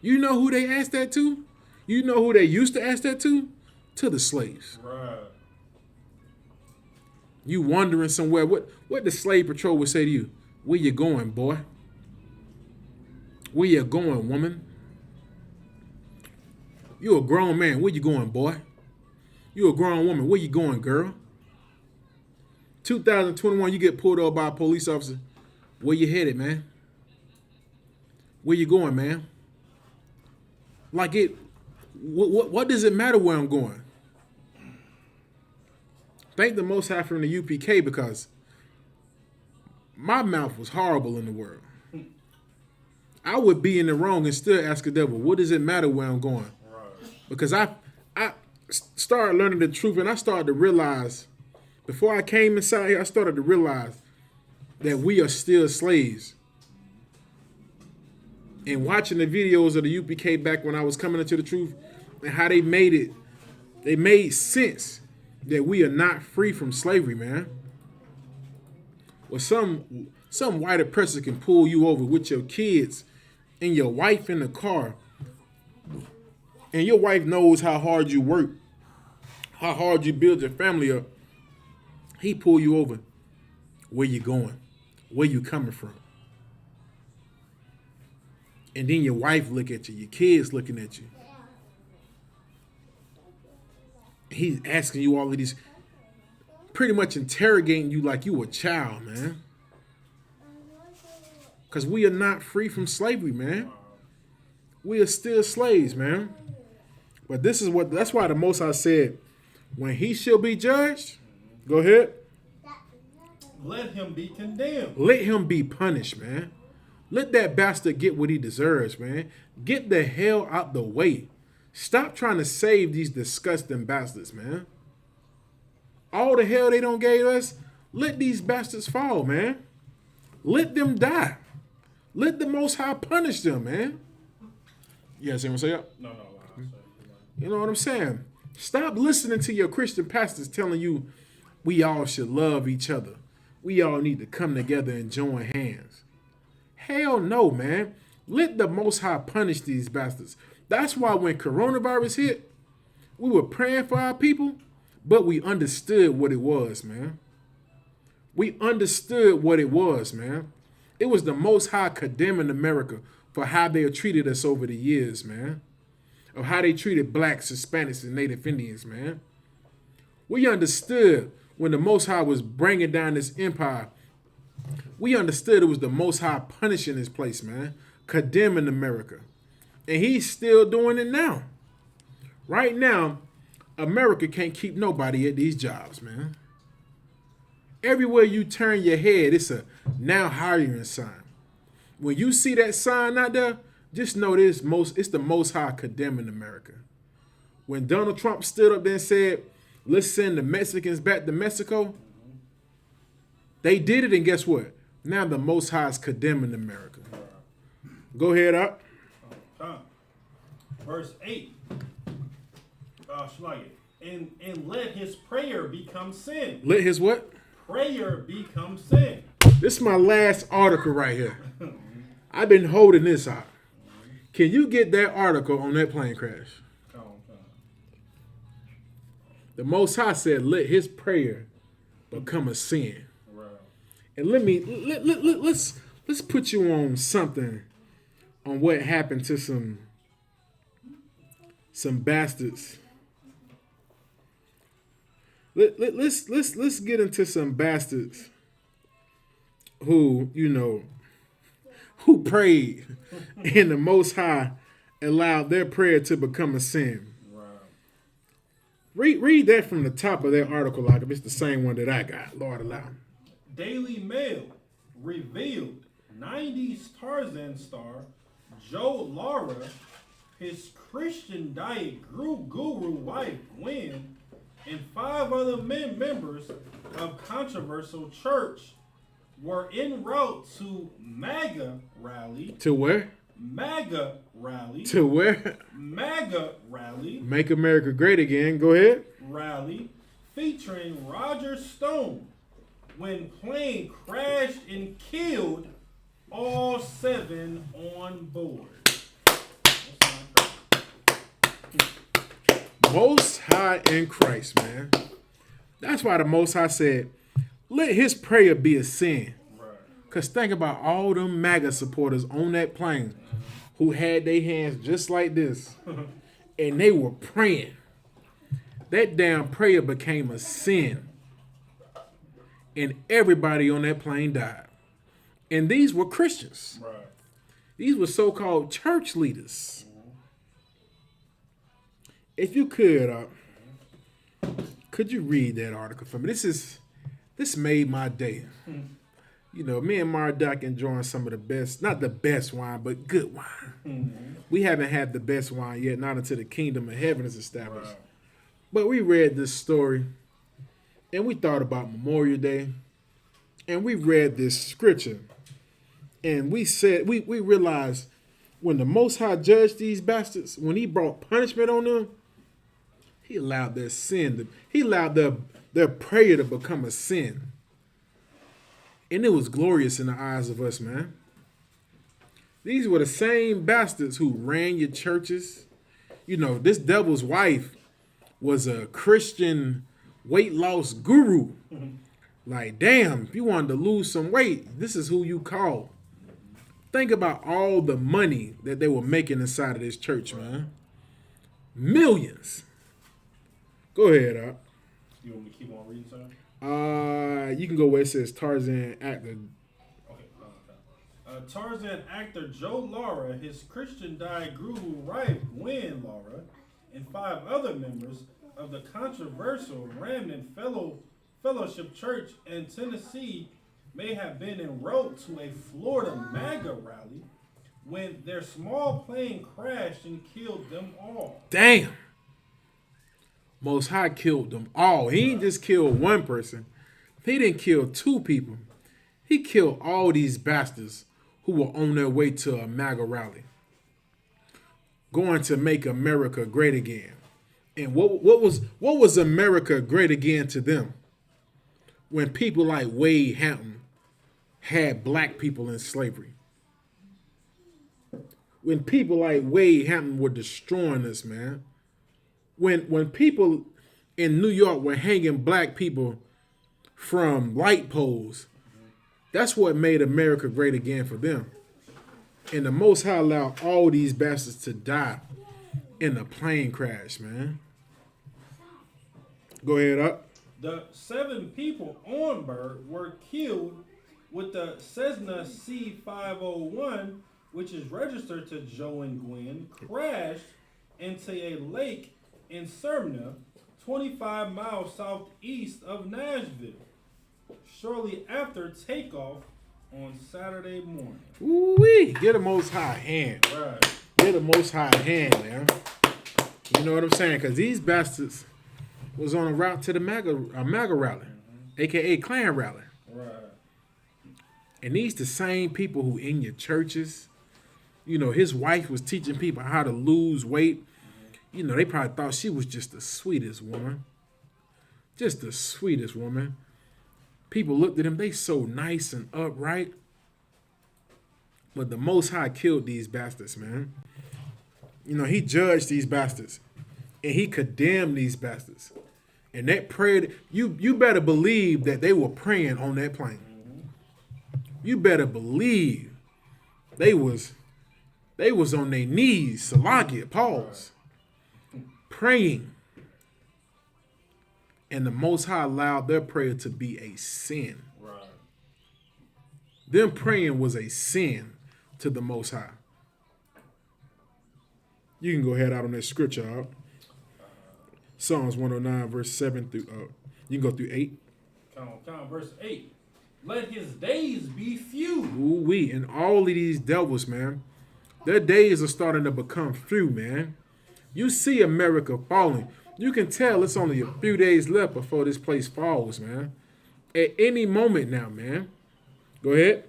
You know who they asked that to? You know who they used to ask that to? To the slaves. Right. You wandering somewhere, what the slave patrol would say to you? Where you going, boy? Where you going, woman? You a grown man. Where you going, boy? You a grown woman. Where you going, girl? 2021, you get pulled over by a police officer. Where you headed, man? Where you going, man? Like what does it matter where I'm going? Thank the Most High from the UPK, because my mouth was horrible in the world. I would be in the wrong and still ask the devil, what does it matter where I'm going? Right. Because I started learning the truth, and I started to realize, before I came inside here, I started to realize that we are still slaves. And watching the videos of the UPK back when I was coming into the truth, and how they made sense that we are not free from slavery, man. Well, some white oppressor can pull you over with your kids and your wife in the car, and your wife knows how hard you work, how hard you build your family up. He pull you over. Where you going? Where you coming from? And then your wife look at you, your kids looking at you. He's asking you all of these, pretty much interrogating you like you a child, man. Because we are not free from slavery, man. We are still slaves, man. But that's why the Most High said, when he shall be judged, go ahead. Let him be condemned. Let him be punished, man. Let that bastard get what he deserves, man. Get the hell out the way. Stop trying to save these disgusting bastards, man. All the hell they don't gave us, let these bastards fall, man. Let them die. Let the Most High punish them, man. You see what I'm saying? No. You know what I'm saying? Stop listening to your Christian pastors telling you we all should love each other. We all need to come together and join hands. Hell no, man. Let the Most High punish these bastards. That's why when coronavirus hit, we were praying for our people, but we understood what it was, man. We understood what it was, man. It was the Most High condemning America for how they have treated us over the years, man. Of how they treated blacks, Hispanics, and Native Indians, man. We understood when the Most High was bringing down this empire. We understood it was the Most High punishing this place, man. Condemning America. And he's still doing it now. Right now, America can't keep nobody at these jobs, man. Everywhere you turn your head, it's a now hiring sign. When you see that sign out there, just know it's the Most High condemning America. When Donald Trump stood up there and said, let's send the Mexicans back to Mexico, they did it, and guess what? Now the Most High is condemning America. Go ahead up. Verse 8. And let his prayer become sin. Let his what? Prayer become sin. This is my last article right here. I've been holding this out. Can you get that article on that plane crash? The Most High said, let his prayer become a sin. Right. And let's put you on something on what happened to some bastards. Let's get into some bastards who, who prayed and the Most High allowed their prayer to become a sin. Read that from the top of that article, like if it's the same one that I got. Lord allow. Daily Mail revealed 90s Tarzan star Joe Lara, his Christian Diet guru wife Gwen, and 5 other members of controversial church were en route to MAGA rally. To where? MAGA rally. To where? MAGA rally. Make America Great Again. Go ahead. Rally featuring Roger Stone when plane crashed and killed all 7 on board. Most High in Christ, man. That's why the Most High said, let his prayer be a sin. Because think about all them MAGA supporters on that plane who had their hands just like this. And they were praying. That damn prayer became a sin. And everybody on that plane died. And these were Christians. Right. These were so-called church leaders. If you could you read that article for me? This made my day. Me and Marduk enjoying some of the best, not the best wine, but good wine. We haven't had the best wine yet, not until the kingdom of heaven is established. Right. But we read this story, and we thought about Memorial Day, and we read this scripture, and we said, we realized when the Most High judged these bastards, when he brought punishment on them, he allowed their sin, he allowed their prayer to become a sin. And it was glorious in the eyes of us, man. These were the same bastards who ran your churches. This devil's wife was a Christian weight loss guru. Like, damn, if you wanted to lose some weight, this is who you call. Think about all the money that they were making inside of this church, man. Millions. Go ahead, Up. You want me to keep on reading, sir? You can go where it says Tarzan actor. Okay. Tarzan actor Joe Lara, his Christian dyed guru wife Gwen Lara, and 5 other members of the controversial Remnant Fellowship Church in Tennessee may have been enrolled to a Florida MAGA rally when their small plane crashed and killed them all. Damn. Most High killed them all. He didn't just kill one person. He didn't kill 2 people. He killed all these bastards who were on their way to a MAGA rally, going to make America great again. And what was America great again to them? When people like Wade Hampton had black people in slavery. When people like Wade Hampton were destroying us, man. When people in New York were hanging black people from light poles, that's what made America great again for them. And the Most High allowed all these bastards to die in a plane crash, man. Go ahead, up. The 7 people on board were killed with the Cessna C501, which is registered to Joe and Gwen, crashed into a lake in Smyrna, 25 miles southeast of Nashville, shortly after takeoff on Saturday morning. Ooh-wee. Get a Most High hand. Right. Get a Most High hand, man. You know what I'm saying? Because these bastards was on a route to the MAGA rally, a.k.a. Klan rally. Right. And these the same people who in your churches, you know, his wife was teaching people how to lose weight. You know, they probably thought she was just the sweetest woman. Just the sweetest woman. People looked at him, they so nice and upright. But the Most High killed these bastards, man. You know, he judged these bastards. And he condemned these bastards. And that prayer, you better believe that they were praying on that plane. You better believe they was on their knees, Salakia, pause, praying. And the Most High allowed their prayer to be a sin. Right. Them praying was a sin to the Most High. You can go ahead out on that scripture out. Psalms 109, verse 7 through, you can go through 8. Count verse 8. Let his days be few. Ooh-wee. And all of these devils, man, their days are starting to become few, man. You see America falling. You can tell it's only a few days left before this place falls, man. At any moment now, man. Go ahead.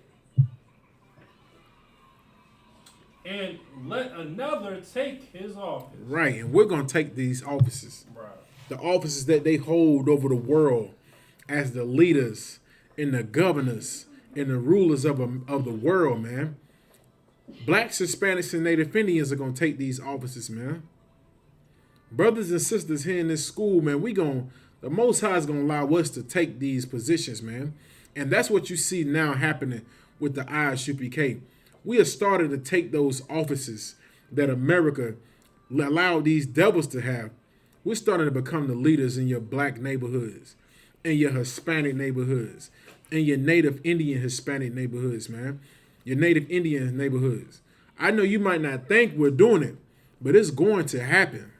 And let another take his office. Right, and we're going to take these offices. Right. The offices that they hold over the world as the leaders and the governors and the rulers of the world, man. Blacks, Hispanics, and Native Indians are going to take these offices, man. Brothers and sisters here in this school, man, the Most High is going to allow us to take these positions, man. And that's what you see now happening with the Isupk. We have started to take those offices that America allowed these devils to have. We're starting to become the leaders in your black neighborhoods, in your Hispanic neighborhoods, in your Native Indian Hispanic neighborhoods, man. Your Native Indian neighborhoods. I know you might not think we're doing it, but it's going to happen.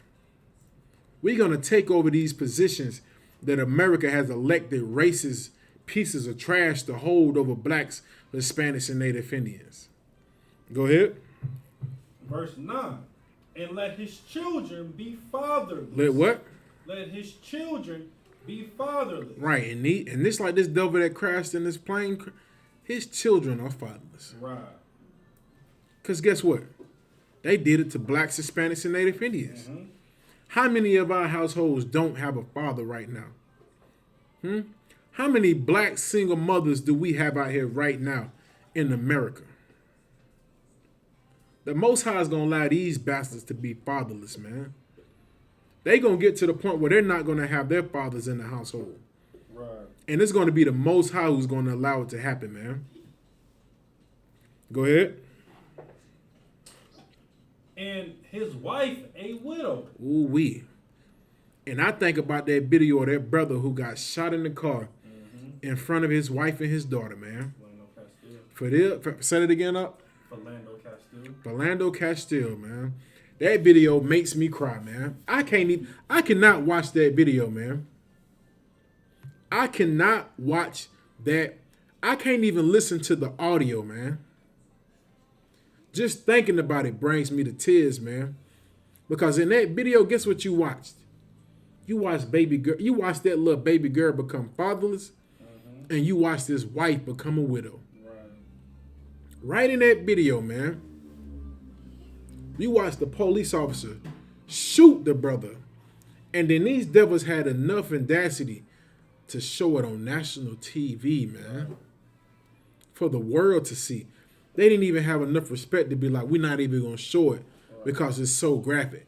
We're going to take over these positions that America has elected racist pieces of trash to hold over blacks, Hispanics, and Native Indians. Go ahead. Verse 9. And let his children be fatherless. Let what? Let his children be fatherless. Right, and this like this devil that crashed in this plane, his children are fatherless. Right. Because guess what? They did it to blacks, Hispanics, and Native Indians. Mm-hmm. How many of our households don't have a father right now? How many black single mothers do we have out here right now in America? The Most High is going to allow these bastards to be fatherless, man. They're going to get to the point where they're not going to have their fathers in the household. Right. And it's going to be the Most High who's going to allow it to happen, man. Go ahead. And his wife a widow. Ooh-wee. And I think about that video of that brother who got shot in the car in front of his wife and his daughter, man. Set it again up. Philando Castile. Castile, man. That video makes me cry, man. I cannot watch that video, man. I cannot watch that. I can't even listen to the audio, man. Just thinking about it brings me to tears, man. Because in that video, guess what you watched? You watched baby girl. You watched that little baby girl become fatherless, and you watched this wife become a widow. Right in that video, man. You watched the police officer shoot the brother, and then these devils had enough audacity to show it on national TV, man, for the world to see. They didn't even have enough respect to be like, we're not even gonna show it because it's so graphic.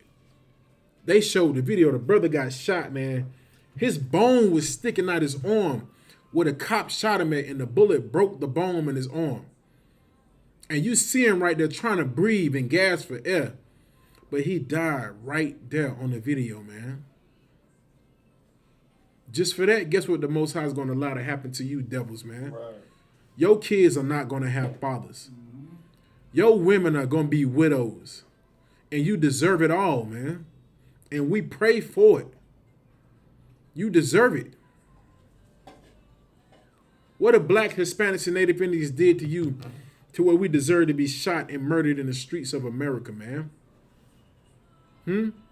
They showed the video. The brother got shot, man. His bone was sticking out his arm where the cop shot him at, and the bullet broke the bone in his arm. And you see him right there trying to breathe and gasp for air. But he died right there on the video, man. Just for that, guess what the Most High is going to allow to happen to you devils, man? Right. Your kids are not going to have fathers. Your women are going to be widows. And you deserve it all, man. And we pray for it. You deserve it. What the Black, Hispanics, and Native Indians did to you to where we deserve to be shot and murdered in the streets of America, man?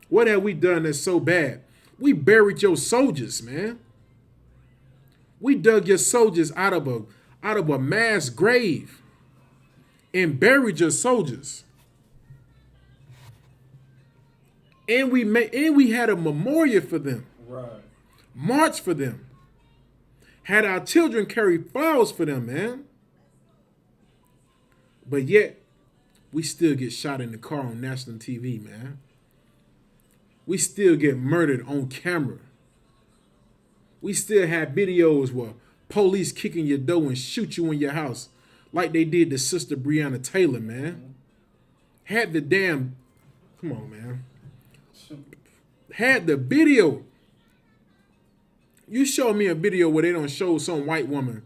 What have we done that's so bad? We buried your soldiers, man. We dug your soldiers out of a mass grave and buried your soldiers. And we had a memorial for them. Right. March for them. Had our children carry flowers for them, man. But yet, we still get shot in the car on national TV, man. We still get murdered on camera. We still have videos where police kick in your door and shoot you in your house like they did to Sister Breonna Taylor, man. Had the damn, come on, man. Had the video. You show me a video where they don't show some white woman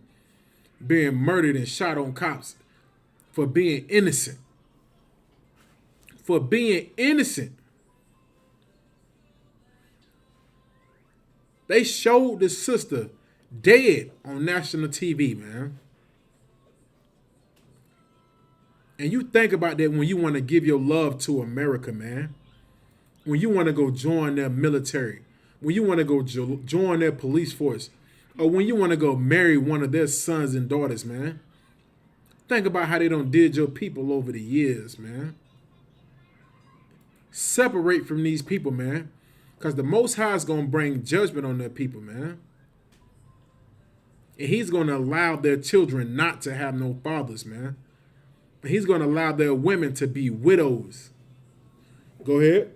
being murdered and shot on cops for being innocent. For being innocent. They showed the sister dead on national TV, man. And you think about that when you want to give your love to America, man. When you want to go join their military. When you want to go join their police force. Or when you want to go marry one of their sons and daughters, man. Think about how they done did your people over the years, man. Separate from these people, man. Because the Most High is going to bring judgment on their people, man. And he's going to allow their children not to have no fathers, man. And he's going to allow their women to be widows. Go ahead.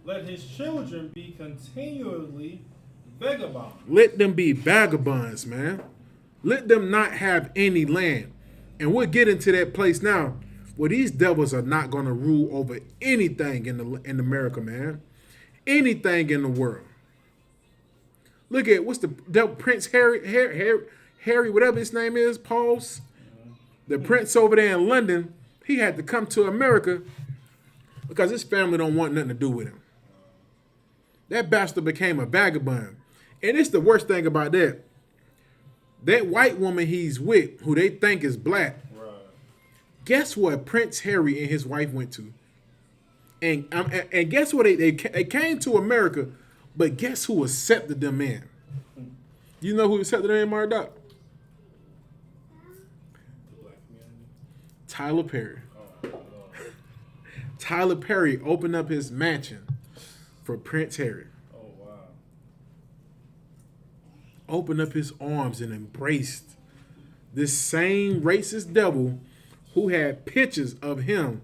Let his children be continually vagabonds. Let them be vagabonds, man. Let them not have any land. And we'll get into that place now where these devils are not going to rule over anything in America, man. Anything in the world. Look at, what's the devil, Prince Harry, whatever his name is, Pauls. The prince over there in London, he had to come to America because his family don't want nothing to do with him. That bastard became a vagabond. And it's the worst thing about that. That white woman he's with, who they think is black, guess what Prince Harry and his wife went to? And guess what? They came to America, but guess who accepted them in? You know who accepted them in, Mardoc? Tyler Perry. Tyler Perry opened up his mansion for Prince Harry. Oh, wow. Opened up his arms and embraced this same racist devil who had pictures of him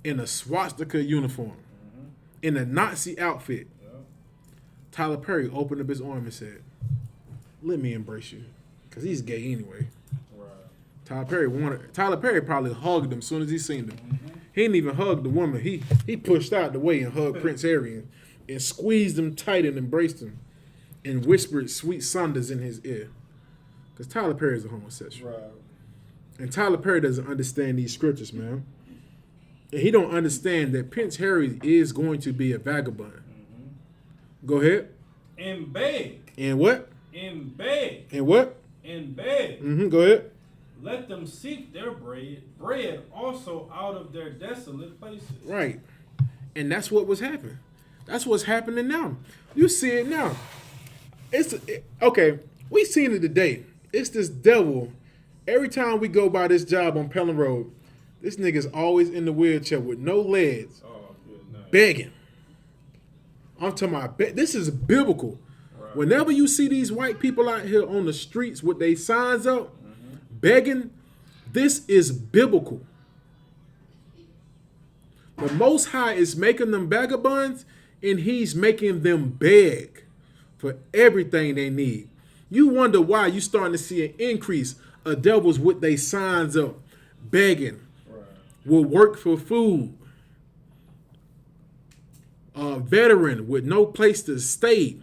in a swastika uniform, in a Nazi outfit. Yeah. Tyler Perry opened up his arm and said, let me embrace you. Because he's gay anyway. Right. Tyler Perry probably hugged him as soon as he seen him. He didn't even hug the woman. He pushed out the way and hugged Prince Harry and squeezed him tight and embraced him and whispered sweet sonders in his ear. Because Tyler Perry is a homosexual. Right. And Tyler Perry doesn't understand these scriptures, man. And he don't understand that Prince Harry is going to be a vagabond. Mm-hmm. Go ahead. And beg. And what? And beg. And what? And beg. Mm-hmm. Go ahead. Let them seek their bread also out of their desolate places. Right. And that's what was happening. That's what's happening now. You see it now. Okay, we seen it today. It's this devil. Every time we go by this job on Pelham Road, this nigga's always in the wheelchair with no legs, begging. I'm talking about, this is biblical. Right. Whenever you see these white people out here on the streets with their signs up, begging, this is biblical. The Most High is making them vagabonds, and he's making them beg for everything they need. You wonder why you starting to see an increase of devils with their signs up, begging, will work for food. A veteran with no place to stay.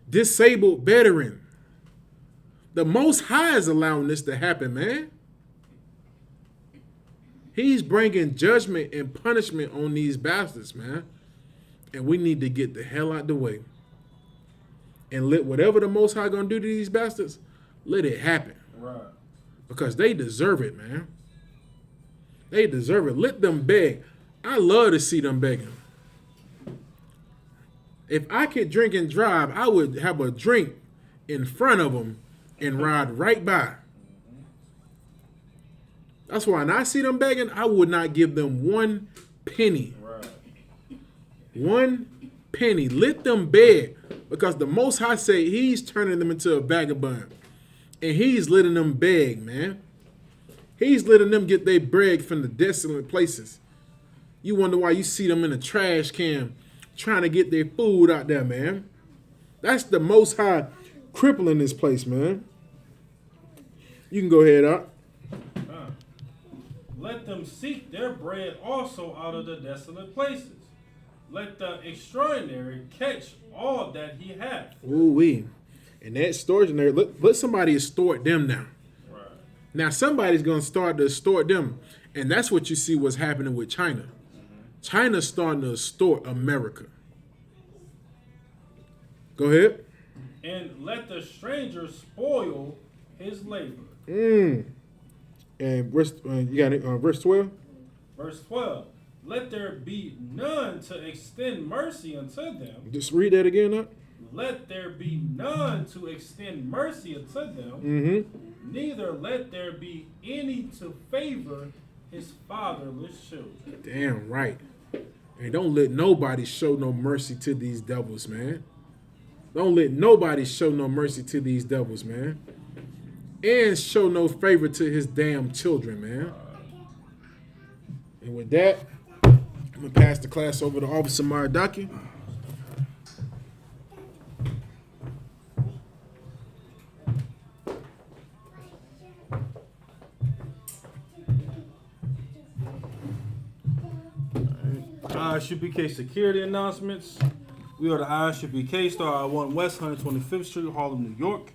Disabled veteran. The Most High is allowing this to happen, man. He's bringing judgment and punishment on these bastards, man. And we need to get the hell out the way. And let whatever the Most High gonna do to these bastards, let it happen. Right. Because they deserve it, man. They deserve it. Let them beg. I love to see them begging. If I could drink and drive, I would have a drink in front of them and ride right by. That's why when I see them begging, I would not give them 1 penny. Right. 1 penny. Let them beg. Because the Most High say he's turning them into a vagabond. And he's letting them beg, man. He's letting them get their bread from the desolate places. You wonder why you see them in a trash can trying to get their food out there, man. That's the Most High crippling this place, man. You can go ahead, Out. Let them seek their bread also out of the desolate places. Let the extraordinary catch all that he hath. Ooh-wee. And that extraordinary, let somebody extort them now. Right. Now somebody's going to start to extort them. And that's what you see what's happening with China. China's starting to extort America. Go ahead. And let the stranger spoil his labor. And verse, you got it, verse 12? Verse 12. Let there be none to extend mercy unto them. Just read that again, Up. Let there be none to extend mercy unto them. Mm-hmm. Neither let there be any to favor his fatherless children. Damn right. And don't let nobody show no mercy to these devils, man. Don't let nobody show no mercy to these devils, man. And show no favor to his damn children, man. And with that, I'm going to pass the class over to Officer Maradaki. ISUBK security announcements. We are the ISUBK Star at 1 West 125th Street, Harlem, New York.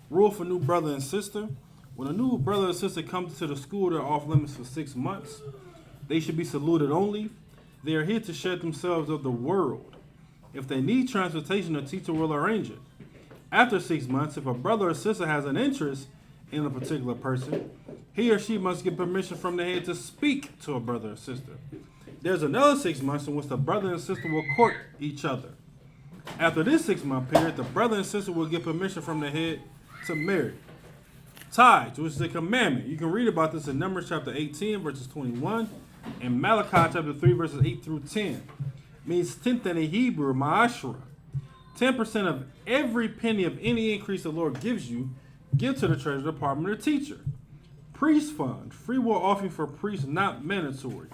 Rule for new brother and sister. When a new brother or sister comes to the school, they're off limits for 6 months. They should be saluted only. They are here to share themselves of the world. If they need transportation, a teacher will arrange it. After 6 months, if a brother or sister has an interest in a particular person, he or she must get permission from the head to speak to a brother or sister. There's another 6 months in which the brother and sister will court each other. After this 6-month period, the brother and sister will get permission from the head to marry. Tithes, which is a commandment. You can read about this in Numbers chapter 18, verses 21, and Malachi chapter 3, verses 8 through 10. Means tenth in a Hebrew, ma'ashra. 10% of every penny of any increase the Lord gives you, give to the treasury department or teacher. Priest fund, free will offering for priests, not mandatory.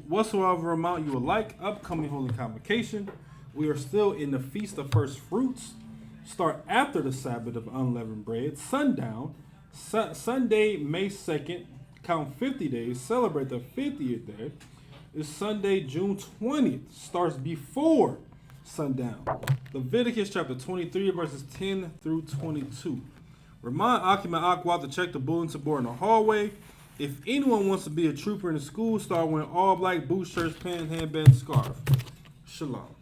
Whatsoever amount you would like, upcoming holy convocation. We are still in the Feast of First Fruits. Start after the Sabbath of unleavened bread, sundown, Sunday, May 2nd, count 50 days, celebrate the 50th day. It's Sunday, June 20th, starts before sundown. Leviticus chapter 23, verses 10 through 22. Remind occupant Aqua to check the bulletin board in the hallway. If anyone wants to be a trooper in the school, start wearing all black boots, shirts, pants, handbands, scarf. Shalom.